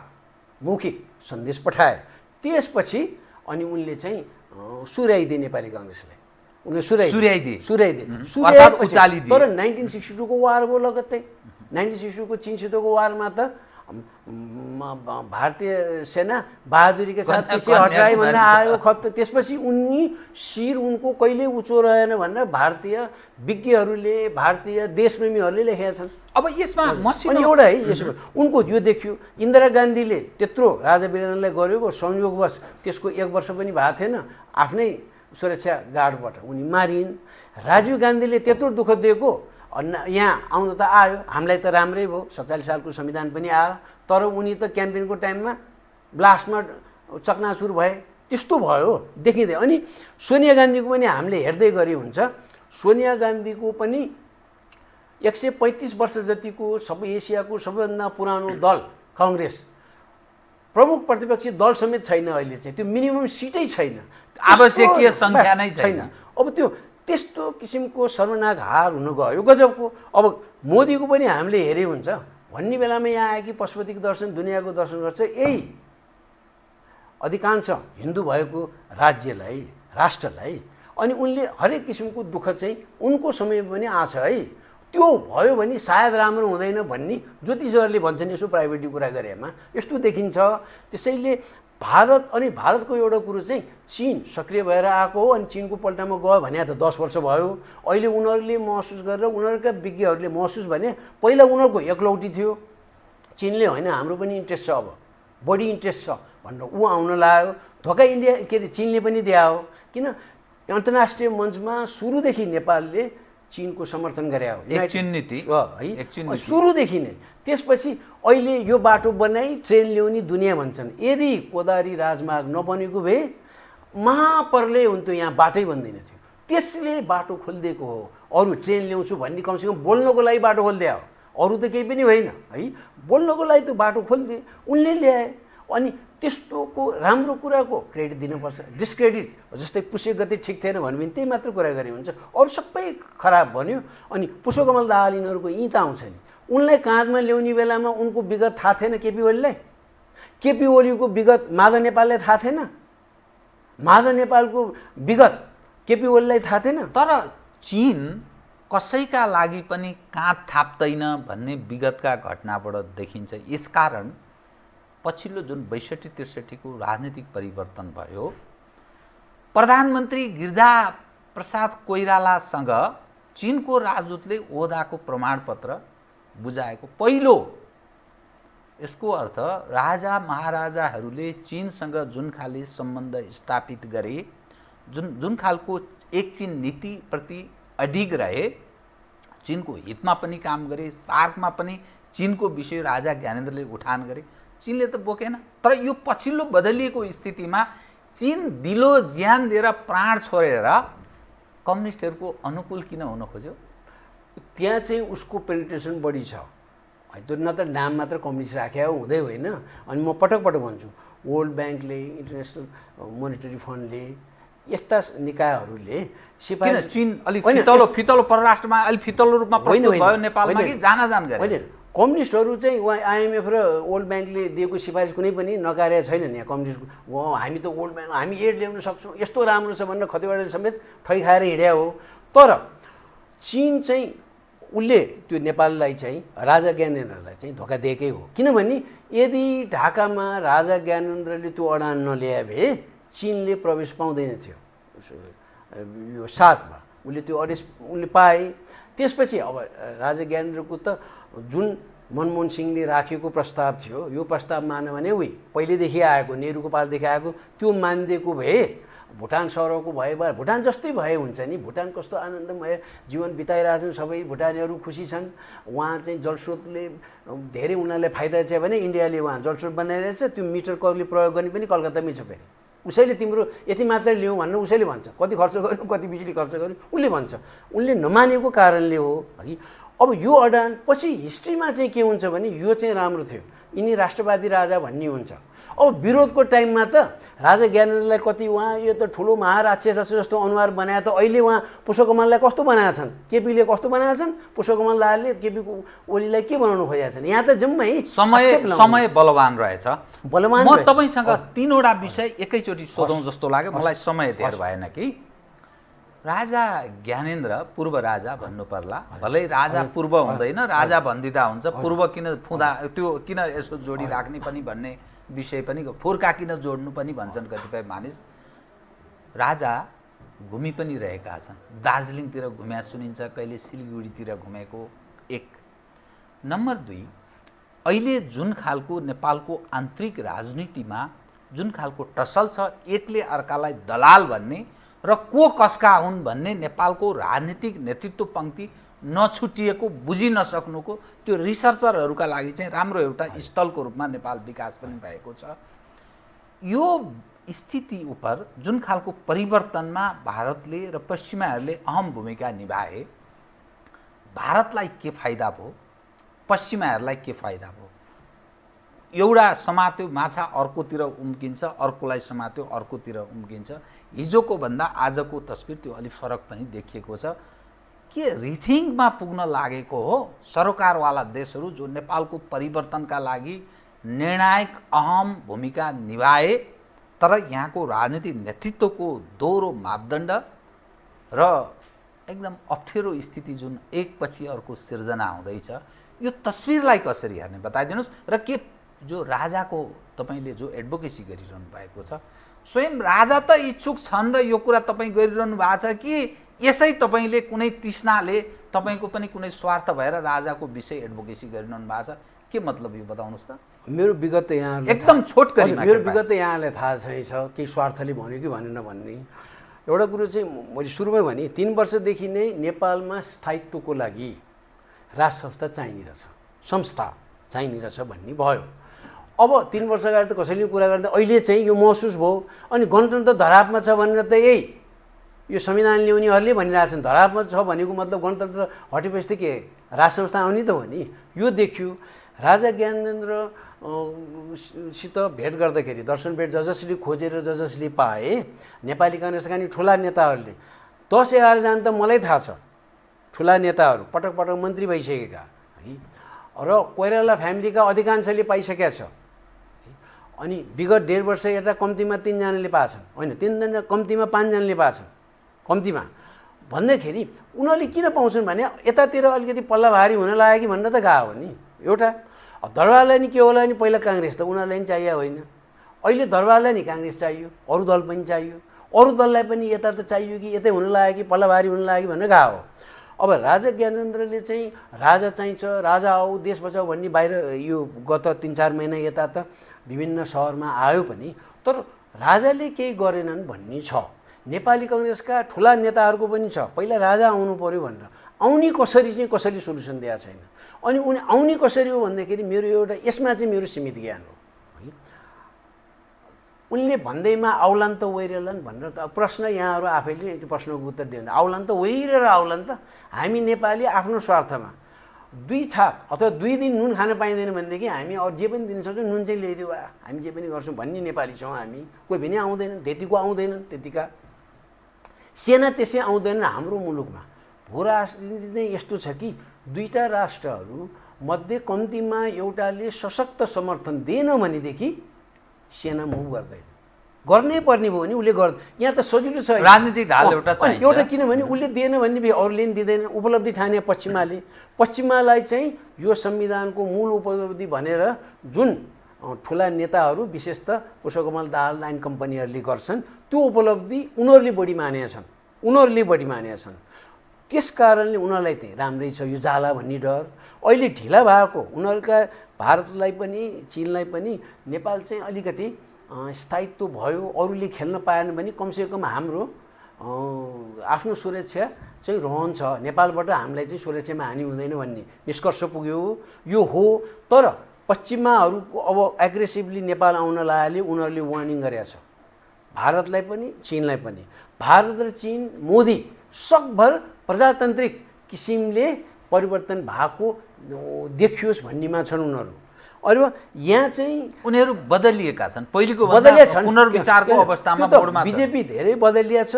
मौखिक सन्देश पठाए। त्यसपछि अनि उनले चाहिँ सुर्याइदिए नेपाली काङ्ग्रेसलाई, उनले सुर्याइदिए तर 1962 को वार भयो लगत्तै। 1962 को चीनसितको वारमा त भारतीय सेना बहादुरीका साथ पछि हटाए भनेर आयो खत। त्यसपछि उनी शिर उनको कहिले उच्चो रहेन भनेर भारतीय विज्ञहरूले, भारतीय देशप्रेमीहरूले लेखेका छन्। अब यसमा अनि एउटा है यसो उनको यो देखियो इन्दिरा गान्धीले त्यत्रो राजा वीरेन्द्रलाई गरेको संयोगवश त्यसको 1 वर्ष पनि भएको थिएन, आफ्नै सुरक्षा गार्डबाट उनी मारिन्। राजीव गान्धीले त्यत्रो दुःख दिएको यहाँ आउनु त आयो, हामीलाई त राम्रै भयो, 47 सालको संविधान पनि आयो, तर उनी त क्याम्पेनको टाइममा ब्लास्टमा चकनाचुर भए, त्यस्तो भयो देखिँदै। अनि सोनिया गान्धीको पनि हामीले हेर्दै गरे हुन्छ। सोनिया गान्धीको पनि 135 वर्ष जतिको सबै एसियाको सबैभन्दा पुरानो दल काङ्ग्रेस, प्रमुख प्रतिपक्षी दल समेत छैन अहिले चाहिँ, त्यो मिनिमम सिटै छैन, आवश्यकीय सङ्ख्या नै छैन। अब त्यो त्यस्तो किसिमको सर्वनाक हार हुन गयो गजबको। अब मोदीको पनि हामीले हेरे हुन्छ भन्ने बेलामा यहाँ आयो कि पशुपतिको दर्शन दुनियाँको दर्शन गर्छ। यही अधिकांश हिन्दू भएको राज्यलाई राष्ट्रलाई अनि उनले हरेक किसिमको दुःख चाहिँ उनको समयमा पनि आछ है। त्यो भयो भने सायद राम्रो हुँदैन भन्ने ज्योतिषहरूले भन्छन् यसो प्राइभेटली कुरा गरेमा यस्तो देखिन्छ। त्यसैले भारत अनि भारतको एउटा कुरो चाहिँ चीन सक्रिय भएर आएको हो अनि चीनको पल्टामा गयो भने त 10 वर्ष भयो। अहिले उनीहरूले महसुस गरेर उनीहरूका विज्ञहरूले महसुस भने पहिला उनीहरूको एकलौटी थियो चीनले होइन हाम्रो पनि इन्ट्रेस्ट छ अब बढी इन्ट्रेस्ट छ भनेर ऊ आउन लाग्यो। धोका इन्डिया के अरे चीनले पनि दियो किन अन्तर्राष्ट्रिय मञ्चमा सुरुदेखि नेपालले चीनको समर्थन गरे हो एक चीन नीति है सुरुदेखि नै। त्यसपछि अहिले यो बाटो बनाई ट्रेन ल्याउने दुनियाँ भन्छन्। यदि कोदारी राजमार्ग नबनेको भए महाप्रलय हुन्थ्यो यहाँ बाटै बन्दैन थियो। त्यसले बाटो खोलिदिएको हो। अरू ट्रेन ल्याउँछु भन्ने कमसेकम बोल्नको लागि बाटो खोलिदिए हो अरू त केही पनि होइन है। बोल्नको लागि त बाटो खोलिदिए उनले ल्याए अनि त्यस्तोको राम्रो कुराको क्रेडिट दिनुपर्छ। डिस्क्रेडिट जस्तै पुष्य गति ठिक थिएन भन्यो भने त्यही मात्र कुरा गरे हुन्छ अरू सबै खराब भन्यो। अनि पुष्पकमल दाहाल यिनीहरूको यहीँ त आउँछ नि उनलाई काँधमा ल्याउने बेलामा उनको विगत थाहा थिएन केपी ओलीलाई। केपी ओलीको विगत माधव नेपाललाई थाहा थिएन। माधव नेपालको विगत केपी ओलीलाई थाहा थिएन। तर चीन कसैका लागि पनि काँध थाप्दैन भन्ने विगतका घटनाबाट देखिन्छ। यसकारण पछिल्लो जुन 62-63 को राजनीतिक परिवर्तन भयो प्रधानमन्त्री गिरिजा प्रसाद कोइरालासँग चीनको राजदूतले ओहदाको प्रमाणपत्र बुझाएको पहिलो। यसको अर्थ राजा महाराजाहरूले चीनसँग जुन खाले सम्बन्ध स्थापित गरे जुन खालको एक चीन नीतिप्रति अडिग रहे चीनको हितमा पनि काम गरे सार्कमा पनि चीनको विषय राजा ज्ञानेन्द्रले उठान गरे चीनले त बोकेन। तर यो पछिल्लो बदलिएको स्थितिमा चीन दिलो ज्यान दिएर प्राण छोडेर कम्युनिस्टहरूको अनुकूल किन हुन खोज्यो? त्यहाँ चाहिँ उसको पेनिट्रेसन बढी छ है। त्यो न त नाम मात्र कम्युनिस्ट राख्या हुँदै होइन। अनि म पटक पटक भन्छु वर्ल्ड ब्याङ्कले इन्टरनेसनल मोनिटरी फन्डले यस्ता निकायहरूले सिफारिस चीन अलि फितलो परराष्ट्रमा अलि फितलो रूपमा प्रस्तुत भयो नेपालमा कि जानाजान गरे होइन। कम्युनिस्टहरू चाहिँ उहाँ आइएमएफ र वर्ल्ड ब्याङ्कले दिएको सिफारिस कुनै पनि नकार्य छैन नि। यहाँ कम्युनिस्ट हामी त वर्ल्ड ब्याङ्क हामी एड ल्याउन सक्छौँ यस्तो राम्रो छ भनेर खतिवडाले समेत ठै खाएर हिँड्या हो। तर चीन चाहिँ उसले त्यो नेपाललाई चाहिँ राजा ज्ञानेन्द्रलाई चाहिँ धोका दिएकै हो। किनभने यदि ढाकामा राजा ज्ञानेन्द्रले त्यो अडान नल्याए भए चीनले प्रवेश पाउँदैन थियो। यो 7 मा उसले त्यो अडेस उनले पाए। त्यसपछि अब राजा ज्ञानेन्द्रको त जुन मनमोहन सिंहले राखेको प्रस्ताव थियो यो प्रस्ताव मान्यो भने उही पहिलेदेखि आएको नेहरूको पालदेखि आएको त्यो मानिदिएको भए भुटान सरहको भए भुटान जस्तै भए हुन्छ नि। भुटान कस्तो आनन्दमय जीवन बिताइरहेछन् सबै भुटानीहरू खुसी छन्। उहाँ चाहिँ जलस्रोतले धेरै उनीहरूलाई फाइदा छ भने इन्डियाले उहाँ जलस्रोत बनाइरहेछ त्यो मिटर कसले प्रयोग गर्ने पनि कलकत्तामै छ फेरि। उसैले तिम्रो यति मात्रै ल्याऊ भनेर उसैले भन्छ कति खर्च गर्नु कति बिजुली खर्च गर्नु उसले भन्छ। उनले नमानेको कारणले हो है। अब यो अडान पछि हिस्ट्रीमा चाहिँ के हुन्छ भने यो चाहिँ राम्रो थियो यिनी राष्ट्रवादी राजा भन्ने हुन्छ। अब विरोधको टाइममा त राजा ज्ञानेन्द्रलाई कति उहाँ यो त ठुलो महाराक्षस जस्तो अनुहार बनाए त अहिले उहाँ पुष्पकमललाई कस्तो बनाएका छन् केपीले कस्तो बनाएका छन् पुष्पकमल दाहालले केपी ओलीलाई के बनाउनु खोजेका छन्। यहाँ त जम्मै समय बलवान रहेछ। बलवान म तपाईसँग 3वटा विषय एकैचोटि सोधौँ जस्तो लाग्यो मलाई समय धेर भएन कि। राजा ज्ञानेन्द्र पूर्व राजा भन्नु पर्ला भलै राजा पूर्व हुँदैन राजा भन्दिदा हुन्छ पूर्व किन फुदा त्यो किन यसो जोडी राख्ने पनि भन्ने विषय पनि फुर्का किन जोड्नु पनि भन्छन् कतिपय मानिस। राजा घुमि पनि रहेका छन् दार्जिलिङतिर घुम्या सुनिन्छ कहिले सिलगढीतिर घुमेको 1 नम्बर 2 अहिले जुन खालको नेपालको आन्तरिक राजनीतिमा जुन खालको टसल छ एकले अर्कालाई दलाल भन्ने र को कसका हुन् भन्ने नेपालको राजनीतिक नेतृत्व पंक्ति नछुटिएको बुझि नसक्नुको त्यो रिसर्चरहरूका लागि चाहिँ राम्रो एउटा स्थलको रूपमा नेपाल विकास पनि भएको छ। यो स्थिति उपर जुन खालको परिवर्तनमा भारतले र पश्चिमाहरूले अहम भूमिका निभाए भारतलाई के फाइदा भयो पश्चिमाहरूलाई के फाइदा भयो एउटा समात्यो माछा अर्कोतिर उम्किन्छ, अर्कोलाई समात्यो अर्कोतिर उम्किन्छ। हिजोको भन्दा आजको तस्बिर त्यो अलिक फरक पनि देखिएको छ। के रिथिङमा पुग्न लागेको हो सरकारवाला देशहरू जो नेपालको परिवर्तनका लागि निर्णायक अहम भूमिका निभाए, तर यहाँको राजनीतिक नेतृत्वको दोहोरो मापदण्ड र एकदम अप्ठ्यारो स्थिति जुन एकपछि अर्को सिर्जना हुँदैछ, यो तस्बिरलाई कसरी हेर्ने बताइदिनुहोस्। र के जो राजाको तपाईँले जो एडभोकेसी गरिरहनु भएको छ, स्वयं राजा त इच्छुक छन् र यो कुरा तपाईँ गरिरहनु भएको छ कि यसै तपाईँले कुनै तृष्णाले तपाईँको पनि कुनै स्वार्थ भएर राजाको विषय एडभोकेसी गरिरहनु भएको छ? के मतलब यो बताउनुहोस् त। मेरो विगत यहाँ एकदम छोटकरीमा मेरो विगत यहाँलाई थाहा छैन केही स्वार्थले भन्यो कि भनेन भन्ने। एउटा कुरो चाहिँ मैले सुरुमै भने 3 वर्षदेखि नै नेपालमा स्थायित्वको लागि राज संस्था चाहिने रहेछ, संस्था चाहिने रहेछ भन्ने भयो। अब 3 वर्ष अगाडि त कसैले कुरा गर्दा अहिले चाहिँ यो महसुस भयो। अनि गणतन्त्र धरापमा छ भनेर त यो संविधान ल्याउनेहरूले भनिरहेछन्। धरापमा छ भनेको मतलब गणतन्त्र हटेपछि के राज संस्था आउने त हो नि। यो देखियो राजा ज्ञानेन्द्र सित भेट गर्दाखेरि दर्शन भेट जसले खोजेर जसले पाए, नेपाली काङ्ग्रेसका नि ठुला नेताहरूले 10-11 जना त मलाई थाहा छ, ठुला नेताहरू पटक पटक मन्त्री भइसकेका है, र कोइराला फ्यामिलीका अधिकांशले पाइसकेका छ। अनि विगत 1.5 वर्ष यता कम्तीमा 3 जनाले पाछन्, होइन 3 जना कम्तीमा 5 जनाले पाछन् कम्तीमा। भन्दाखेरि उनीहरूले किन पाउँछन् भने यतातिर अलिकति पल्ला भारी हुन लाग्यो कि भनेर त गएको हो नि। एउटा दरबारलाई नि के होला नि, पहिला काङ्ग्रेस त उनीहरूलाई नि चाहियो होइन, अहिले दरबारलाई नि काङ्ग्रेस चाहियो, अरू दल पनि चाहियो, अरू दललाई पनि यता त चाहियो कि यतै हुन लाग्यो कि पल्ला भारी हुन लाग्यो भनेर गएको हो। अब राजा ज्ञानेन्द्रले चाहिँ राजा चाहिन्छ, राजा आऊ देश बचाऊ भन्ने बाहिर यो गत 3-4 महिना यता त विभिन्न सहरमा आयो पनि, तर राजाले केही गरेनन् भन्ने छ। नेपाली काङ्ग्रेसका ठुला नेताहरूको पनि छ पहिला राजा आउनु पर्यो भनेर। आउने कसरी चाहिँ कसैले सोल्युसन दिएको छैन। अनि उनी आउने कसरी हो भन्दाखेरि मेरो एउटा यसमा चाहिँ मेरो सीमित ज्ञान हो है। उनले भन्दैमा आउलान् त वैरेलान् भनेर त प्रश्न यहाँहरू आफैले त्यो प्रश्नको उत्तर दिनु। आउलान् त वैरेर आउलान् त। हामी नेपाली आफ्नो स्वार्थमा 2 छाक अथवा 2 दिन नुन खान पाइँदैन भनेदेखि हामी अरू जे पनि दिन सक्छौँ, नुन चाहिँ ल्याइदियो हामी जे पनि गर्छौँ भन्ने नेपाली छौँ हामी। कोही पनि आउँदैनन्, त्यतिको आउँदैनन्, त्यतिका सेना त्यसै आउँदैनन् हाम्रो मुलुकमा। भू राजनीति नै यस्तो छ कि 2टा राष्ट्रहरू मध्ये कम्तीमा एउटाले सशक्त समर्थन दिएन भनेदेखि सेना मुभ गर्दैन। गर्नै पर्ने भयो भने उसले गर् यहाँ त सजिलो छ, राजनीतिक ढाल एउटा चाहिन्छ एउटा, किनभने उसले दिएन भने अरूले पनि दिँदैन। उपलब्धि ठाने पश्चिमालाई चाहिँ यो संविधानको मूल उपलब्धि भनेर जुन ठुला नेताहरू विशेषतः पुष्पकमल दाहाल लाइन कम्पनीहरूले गर्छन्, त्यो उपलब्धि उनीहरूले बढी मानेका छन्। त्यस कारणले उनीहरूलाई चाहिँ राम्रै छ यो जाला भन्ने डर अहिले ढिला भएको। उनीहरूका भारतलाई पनि चीनलाई पनि नेपाल चाहिँ अलिकति स्थायित्व भयो, अरूले खेल्न पाएन भने कमसेकम हाम्रो आफ्नो सुरक्षा चाहिँ रहन्छ, नेपालबाट हामीलाई चाहिँ सुरक्षामा हानि हुँदैन भन्ने निष्कर्ष पुग्यो। यो हो, तर पश्चिमाहरूको अब एग्रेसिभली नेपाल आउन लागेले उनीहरूले वार्निङ गरेका छ भारतलाई पनि चीनलाई पनि। भारत र चीन मोदी सकभर प्रजातान्त्रिक किसिमले परिवर्तन भएको देखियोस् भन्नेमा छन् उनीहरू। अरू यहाँ चाहिँ उनीहरू बदलिएका छन्, पहिलेको बदलिया छन्, पुनर्विचारको अवस्थामा बोर्डमा छ। बिजेपी धेरै बदलिया छ।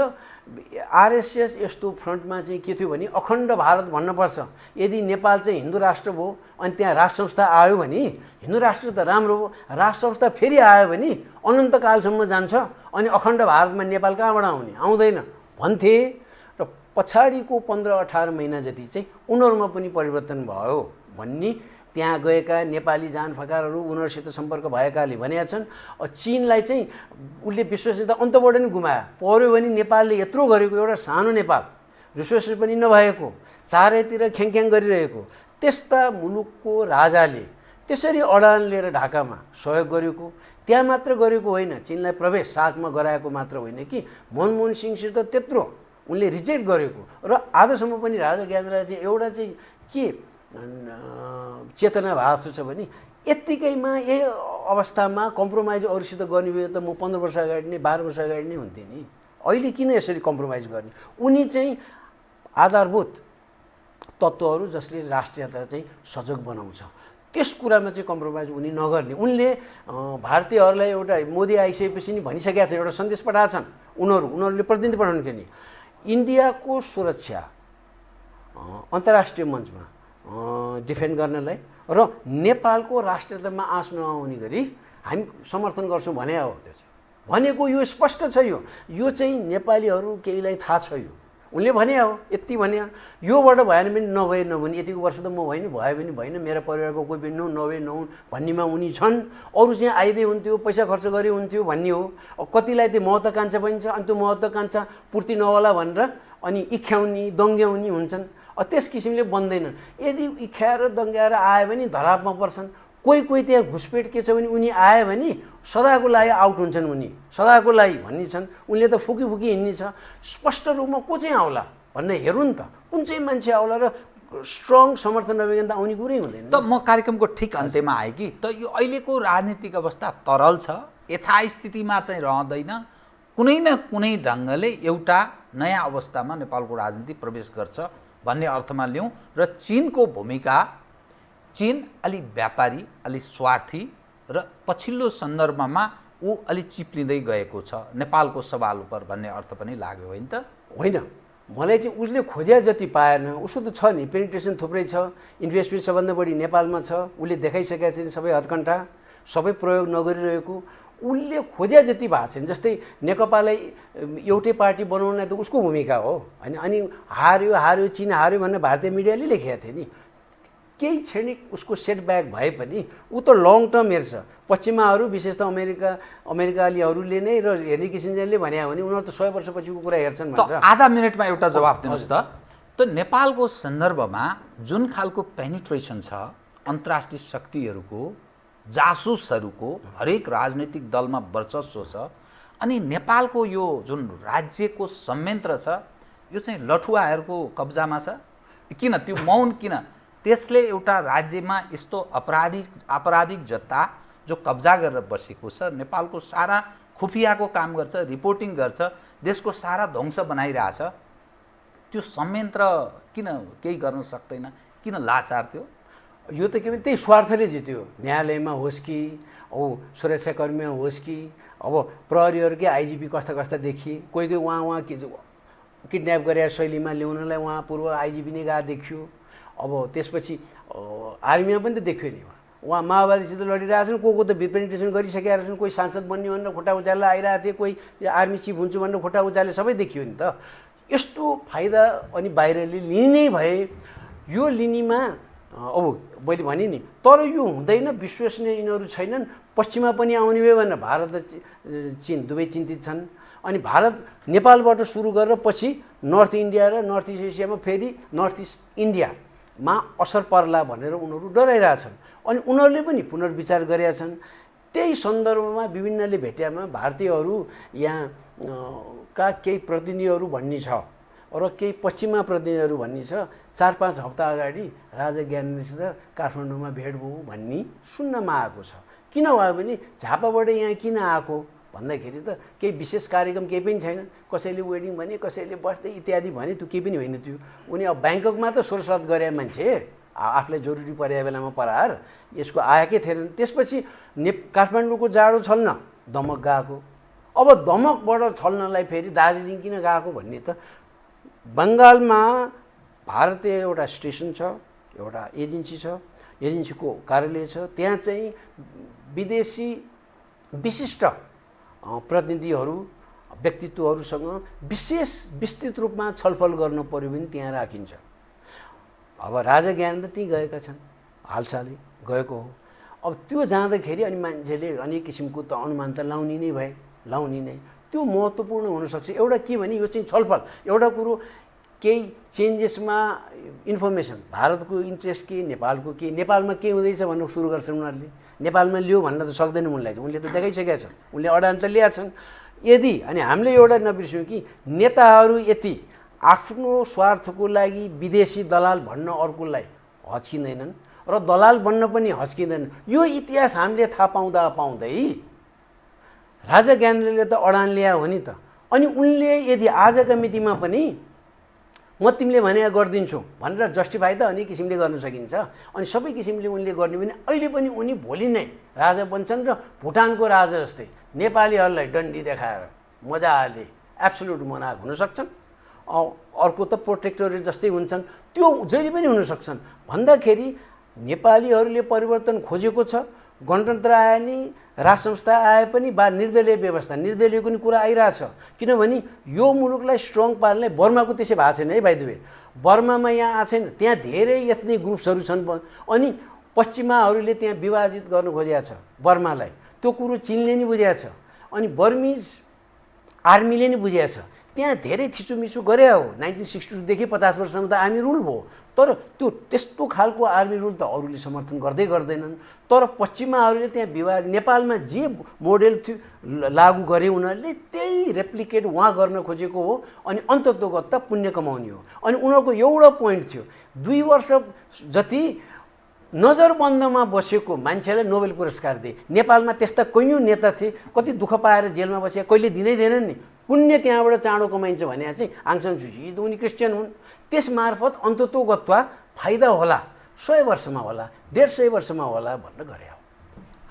आरएसएस यस्तो फ्रन्टमा चाहिँ के थियो भने अखण्ड भारत भन्नुपर्छ। यदि नेपाल चाहिँ हिन्दू राष्ट्र भयो अनि त्यहाँ राज संस्था आयो भने हिन्दू राष्ट्र त राम्रो हो, राज संस्था फेरि आयो भने अनन्तकालसम्म जान्छ अनि अखण्ड भारतमा नेपाल कहाँबाट आउने, आउँदैन भन्थे। र पछाडिको 15-18 महिना जति चाहिँ उनीहरूमा पनि परिवर्तन भयो भन्ने त्यहाँ गएका नेपाली जानफकारहरू उनीहरूसित सम्पर्क भएकाले भनेका छन्। चीनलाई चाहिँ उसले विश्वसनीयता अन्तबाट नै गुमायो। पर्यो भने नेपालले यत्रो गरेको, एउटा सानो नेपाल विश्वसनीय पनि नभएको, चारैतिर ख्याङख्याङ गरिरहेको त्यस्ता मुलुकको राजाले त्यसरी अडान लिएर ढाकामा सहयोग गरेको, त्यहाँ मात्र गरेको होइन, चीनलाई प्रवेश साथमा गराएको मात्र होइन कि मनमोहन सिंहसित त्यत्रो उनले रिजेक्ट गरेको। र आजसम्म पनि राजा ज्ञानेन्द्रलाई चाहिँ एउटा चाहिँ के चेतना भएको छ भने यत्तिकैमा यही अवस्थामा कम्प्रोमाइज अरूसित गर्ने भयो त म 15 वर्ष अगाडि नै 12 वर्ष अगाडि नै हुन्थेँ नि। अहिले किन यसरी कम्प्रोमाइज गर्ने? उनी चाहिँ आधारभूत तत्त्वहरू जसले राष्ट्रियता चाहिँ सजग बनाउँछ त्यस कुरामा चाहिँ कम्प्रोमाइज उनी नगर्ने। उनले भारतीयहरूलाई एउटा मोदी आइसकेपछि नि भनिसकेका छन्, एउटा सन्देश पठाएका छन् उनीहरूले प्रतिनिधि पठाउनु के नि इन्डियाको सुरक्षा अन्तर्राष्ट्रिय मञ्चमा डिफेन्ड गर्नलाई र नेपालको राष्ट्रियतामा आँच नआउने गरी हामी समर्थन गर्छौँ भने हो। त्यो चाहिँ भनेको यो स्पष्ट छ। यो चाहिँ नेपालीहरू केहीलाई थाहा छ। यो उनले भने हो, यति भने योबाट भएन भने नभए यतिको वर्ष त म होइन, भयो भने भएन, मेरो परिवारको कोही पनि नभए नहुन् भन्नेमा उनी छन्। अरू चाहिँ आइदिए हुन्थ्यो, पैसा खर्च गरे हुन्थ्यो भन्ने हो। कतिलाई त्यो महत्त्वाकांक्षा पनि छ, अनि त्यो महत्त्वाकांक्षा पूर्ति नहोला भनेर अनि इख्याउने दङ्ग्याउने हुन्छन्। त्यस किसिमले बन्दैनन्। यदि इख्याएर दङ्ग्याएर आयो भने धरापमा पर्छन्। कोही त्यहाँ घुसपेट के छ भने उनी आयो भने सदाको लागि आउट हुन्छन्, उनी सदाको लागि भन्ने छन्। उनले त फुकी हिँड्ने छ। स्पष्ट रूपमा को चाहिँ आउला भन्ने हेरौँ न त, कुन चाहिँ मान्छे आउला र स्ट्रङ समर्थन नभइकन त आउने कुरै हुँदैन। त म कार्यक्रमको ठिक अन्त्यमा आएँ कि त यो अहिलेको राजनीतिक अवस्था तरल छ, यथास्थितिमा चाहिँ रहँदैन, कुनै न कुनै ढङ्गले एउटा नयाँ अवस्थामा नेपालको राजनीति प्रवेश गर्छ भन्ने अर्थमा लिउँ। र चीनको भूमिका, चीन अलि व्यापारी, अलि स्वार्थी र पछिल्लो सन्दर्भमा ऊ अलि चिप्लिँदै गएको छ नेपालको सवाल उप भन्ने अर्थ पनि लाग्यो होइन त? होइन, मलाई चाहिँ उसले खोजे जति पाएन। उसको त छ नि, पेनिट्रेसन थुप्रै छ, इन्भेस्टमेन्ट सबभन्दा बढी नेपालमा छ। उसले देखाइसकेका छन् सबै हदकण्ठा, सबै प्रयोग नगरिरहेको। उसले खोजे जति भएको छैन। जस्तै नेकपालाई एउटै पार्टी बनाउन त उसको भूमिका हो होइन। अनि हार्यो चीन हार्यो भनेर भारतीय मिडियाले लेखेका थिए नि। केही क्षणिक उसको सेटब्याक भए पनि ऊ त लङ टर्म हेर्छ। पश्चिमाहरू विशेष त अमेरिकालीहरूले नै र हेनरी किसिन्जरले भने भने उनीहरू त 100 वर्षपछिको कुरा हेर्छन् भनेर। आधा मिनटमा एउटा जवाफ दिनुहोस् त नेपालको सन्दर्भमा जुन खालको पेनिट्रेसन छ अन्तर्राष्ट्रिय शक्तिहरूको, जासुसहरूको, हरेक राजनैतिक दलमा वर्चस्व छ, अनि नेपालको यो जुन राज्यको संयन्त्र छ यो चाहिँ लठुवाहरूको कब्जामा छ। किन त्यो मौन किन? त्यसले एउटा राज्यमा यस्तो आपराधिक जत्ता जो कब्जा गरेर बसेको छ, नेपालको सारा खुफियाको काम गर्छ, रिपोर्टिङ गर्छ, देशको सारा ध्वंस बनाइरहेछ, त्यो संयन्त्र किन केही गर्न सक्दैन? किन लाचार थियो? यो त के भने त्यही स्वार्थले जित्यो। न्यायालयमा होस् कि सुरक्षाकर्मीमा होस् कि प्रहरीहरूकै आइजिपी कस्ता देखिए। कोही उहाँ किडन्याप गरेर शैलीमा ल्याउनलाई उहाँ पूर्व आइजिपी नै गएको देखियो। त्यसपछि आर्मीमा पनि त देखियो नि, उहाँ माओवादीसित लडिरहेछन्। को त पेनिट्रेसन गरिसकेका रहेछन्। कोही सांसद बन्ने भनेर खुट्टा उचालेर आइरहेको थिए, कोही आर्मी चिफ हुन्छु भनेर खुट्टा उचाले, सबै देखियो नि त। यस्तो फाइदा अनि बाहिरले लिने भए यो लिनेमा मैले भने नि, तर यो हुँदैन। विश्वसनीय यिनीहरू छैनन्। पश्चिममा पनि आउने भयो भनेर भारत र चीन दुवै चिन्तित छन्। अनि भारत नेपालबाट सुरु गरेर पछि नर्थ इन्डिया र नर्थ इस्ट एसियामा फेरि नर्थ इस्ट इन्डियामा असर पर्ला भनेर उनीहरू डराइरहेछन्। अनि उनीहरूले पनि पुनर्विचार गरेका छन्। त्यही सन्दर्भमा विभिन्नले भेट्यामा भारतीयहरू यहाँ का केही प्रतिनिधिहरू भन्ने छ र केही पश्चिममा प्रतिनिधिहरू भन्ने छ। 4-5 हप्ता अगाडि राजा ज्ञानेन्द्रसित काठमाडौँमा भेट भयो भन्ने सुन्नमा आएको छ। किन भयो भने झापाबाट यहाँ किन आएको भन्दाखेरि त केही विशेष कार्यक्रम केही पनि छैन। कसैले वेडिङ भने, कसैले बर्थडे इत्यादि भने, त्यो केही पनि होइन। त्यो उनी ब्याङ्ककमा त सोरसात गरे मान्छे, आफूलाई जरुरी परेको बेलामा पराएर यसको आएकै थिएन। त्यसपछि काठमाडौँको जाडो छल्न दमक गएको। दमकबाट छल्नलाई फेरि दार्जिलिङ किन गएको भन्ने त बङ्गालमा भारतीय एउटा स्टेसन छ, एउटा एजेन्सी छ, एजेन्सीको कार्यालय छ। त्यहाँ चाहिँ विदेशी विशिष्ट प्रतिनिधिहरू, व्यक्तित्वहरूसँग विस्तृत रूपमा छलफल गर्न पर्यो भने त्यहाँ राखिन्छ। राजा ज्ञानेन्द्र त्यहीँ गएका छन्, हालसालै गएको हो। त्यो जाँदाखेरि अनि मान्छेले अनेक किसिमको त अनुमान त लाउने नै भए, लाउने नै। त्यो महत्त्वपूर्ण हुनसक्छ। एउटा के भने यो चाहिँ छलफल, एउटा कुरो केही चेन्जेसमा इन्फर्मेसन, भारतको इन्ट्रेस्ट के, नेपालको के, नेपालमा के हुँदैछ भन्नु सुरु गर्छन् उनीहरूले। नेपालमा लियो भन्न त सक्दैन उनलाई, उनले त देखाइसकेका छन्, उनले अडान त ल्याएका छन्। यदि अनि हामीले एउटा नबिर्स्यौँ कि नेताहरू यति आफ्नो स्वार्थको लागि विदेशी दलाल भन्न अर्कोलाई हच्किँदैनन् र दलाल बन्न पनि हच्किँदैनन्। यो इतिहास हामीले थाहा पाउँदै राजा ज्ञानेन्द्रले त अडान ल्यायो हो नि त। अनि उनले यदि आजका मितिमा पनि म तिमीले भने गरिदिन्छु भनेर जस्टिफाई त अनेक किसिमले गर्न सकिन्छ। अनि सबै किसिमले उनले गर्ने भने अहिले पनि उनी भोलि नै राजा बन्छन् र भुटानको राजा जस्तै नेपालीहरूलाई डन्डी देखाएर मजाले एब्सोल्युट मोनार्क हुन सक्छन्। अर्को त प्रोटेक्टोरेट जस्तै हुन्छन्, त्यो जहिले पनि हुन सक्छन्। भन्दाखेरि नेपालीहरूले परिवर्तन खोजेको छ। गणतन्त्र आए नि राज संस्था आए पनि बा निर्दलीय व्यवस्था, निर्दलीयको नि कुरा आइरहेछ। किनभने यो मुलुकलाई स्ट्रङ पार्ने बर्माको त्यसै भएको छैन है। बाइ द वे बर्मामा यहाँ आएको छैन, त्यहाँ धेरै एथनिक ग्रुप्सहरू छन् अनि पश्चिमाहरूले त्यहाँ विभाजित गर्नु खोजेको छ बर्मालाई। त्यो कुरो चीनले नि बुझेको छ अनि बर्मिज आर्मीले नि बुझेको छ। त्यहाँ धेरै थिचोमिचो गरे हो। 1962देखि 50 वर्षसम्म त आर्मी रुल भयो, तर त्यो त्यस्तो खालको आर्मी रुल त अरूले समर्थन गर्दैनन्। तर पश्चिमाहरूले त्यहाँ विवाद नेपालमा जे मोडेल थियो लागू गरे उनीहरूले त्यही रेप्लिकेट वहाँ गर्न खोजेको हो अनि अन्ततोगत त पुण्य कमाउने हो। अनि उनीहरूको एउटा पोइन्ट थियो, 2 वर्ष जति नजरबन्दमा बसेको मान्छेलाई नोबेल पुरस्कार दिए। नेपालमा त्यस्ता कैयौँ नेता थिए, कति दुःख पाएर जेलमा बसे, कहिले दिँदैनन् नि। पुण्य त्यहाँबाट चाँडो कमाइन्छ भने चाहिँ आङ सान सू जी उनी क्रिस्चियन हुन्, त्यस मार्फत अन्ततोगत्वा फाइदा होला, 100 वर्षमा होला, 150 वर्षमा होला भनेर गरे हो।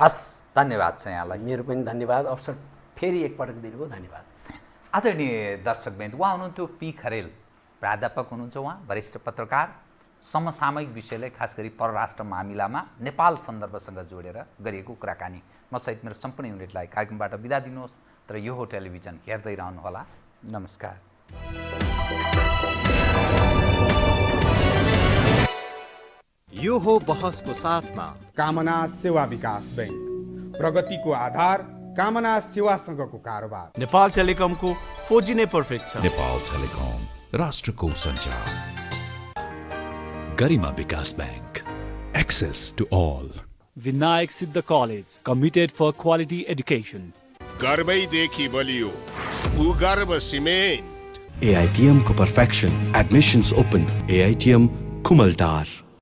हस्, धन्यवाद छ यहाँलाई। मेरो पनि धन्यवाद, अवसर फेरि एकपटक दिनुभयो, धन्यवाद। आदरणीय दर्शकवृन्द, उहाँ हुनुहुन्थ्यो पी खरेल, प्राध्यापक हुनुहुन्छ उहाँ, वरिष्ठ पत्रकार, समसामयिक विषयलाई खास गरी परराष्ट्र मामिलामा नेपाल सन्दर्भसँग जोडेर गरिएको कुराकानी। म सहित मेरो सम्पूर्ण युनिटलाई कार्यक्रमबाट बिदा दिनुहोस्, तर यो हो टेलिभिजन, हेर्दै रहनुहोला। नमस्कार। यो हो बहसको साथमा कामना सेवा विकास बैंक, प्रगतिको आधार कामना सेवासँगको कारोबार। नेपाल टेलिकमको 4G नै पर्फेक्ट छ। नेपाल टेलिकम, राष्ट्रको सञ्चार। Garima Bikas bank, access to all. Vinayak Siddha College, committed for quality education. गर्वैदेखि बलियो भूगर्भ सिमेन्ट। AITM को perfection. Admissions open. AITM Kumaltar.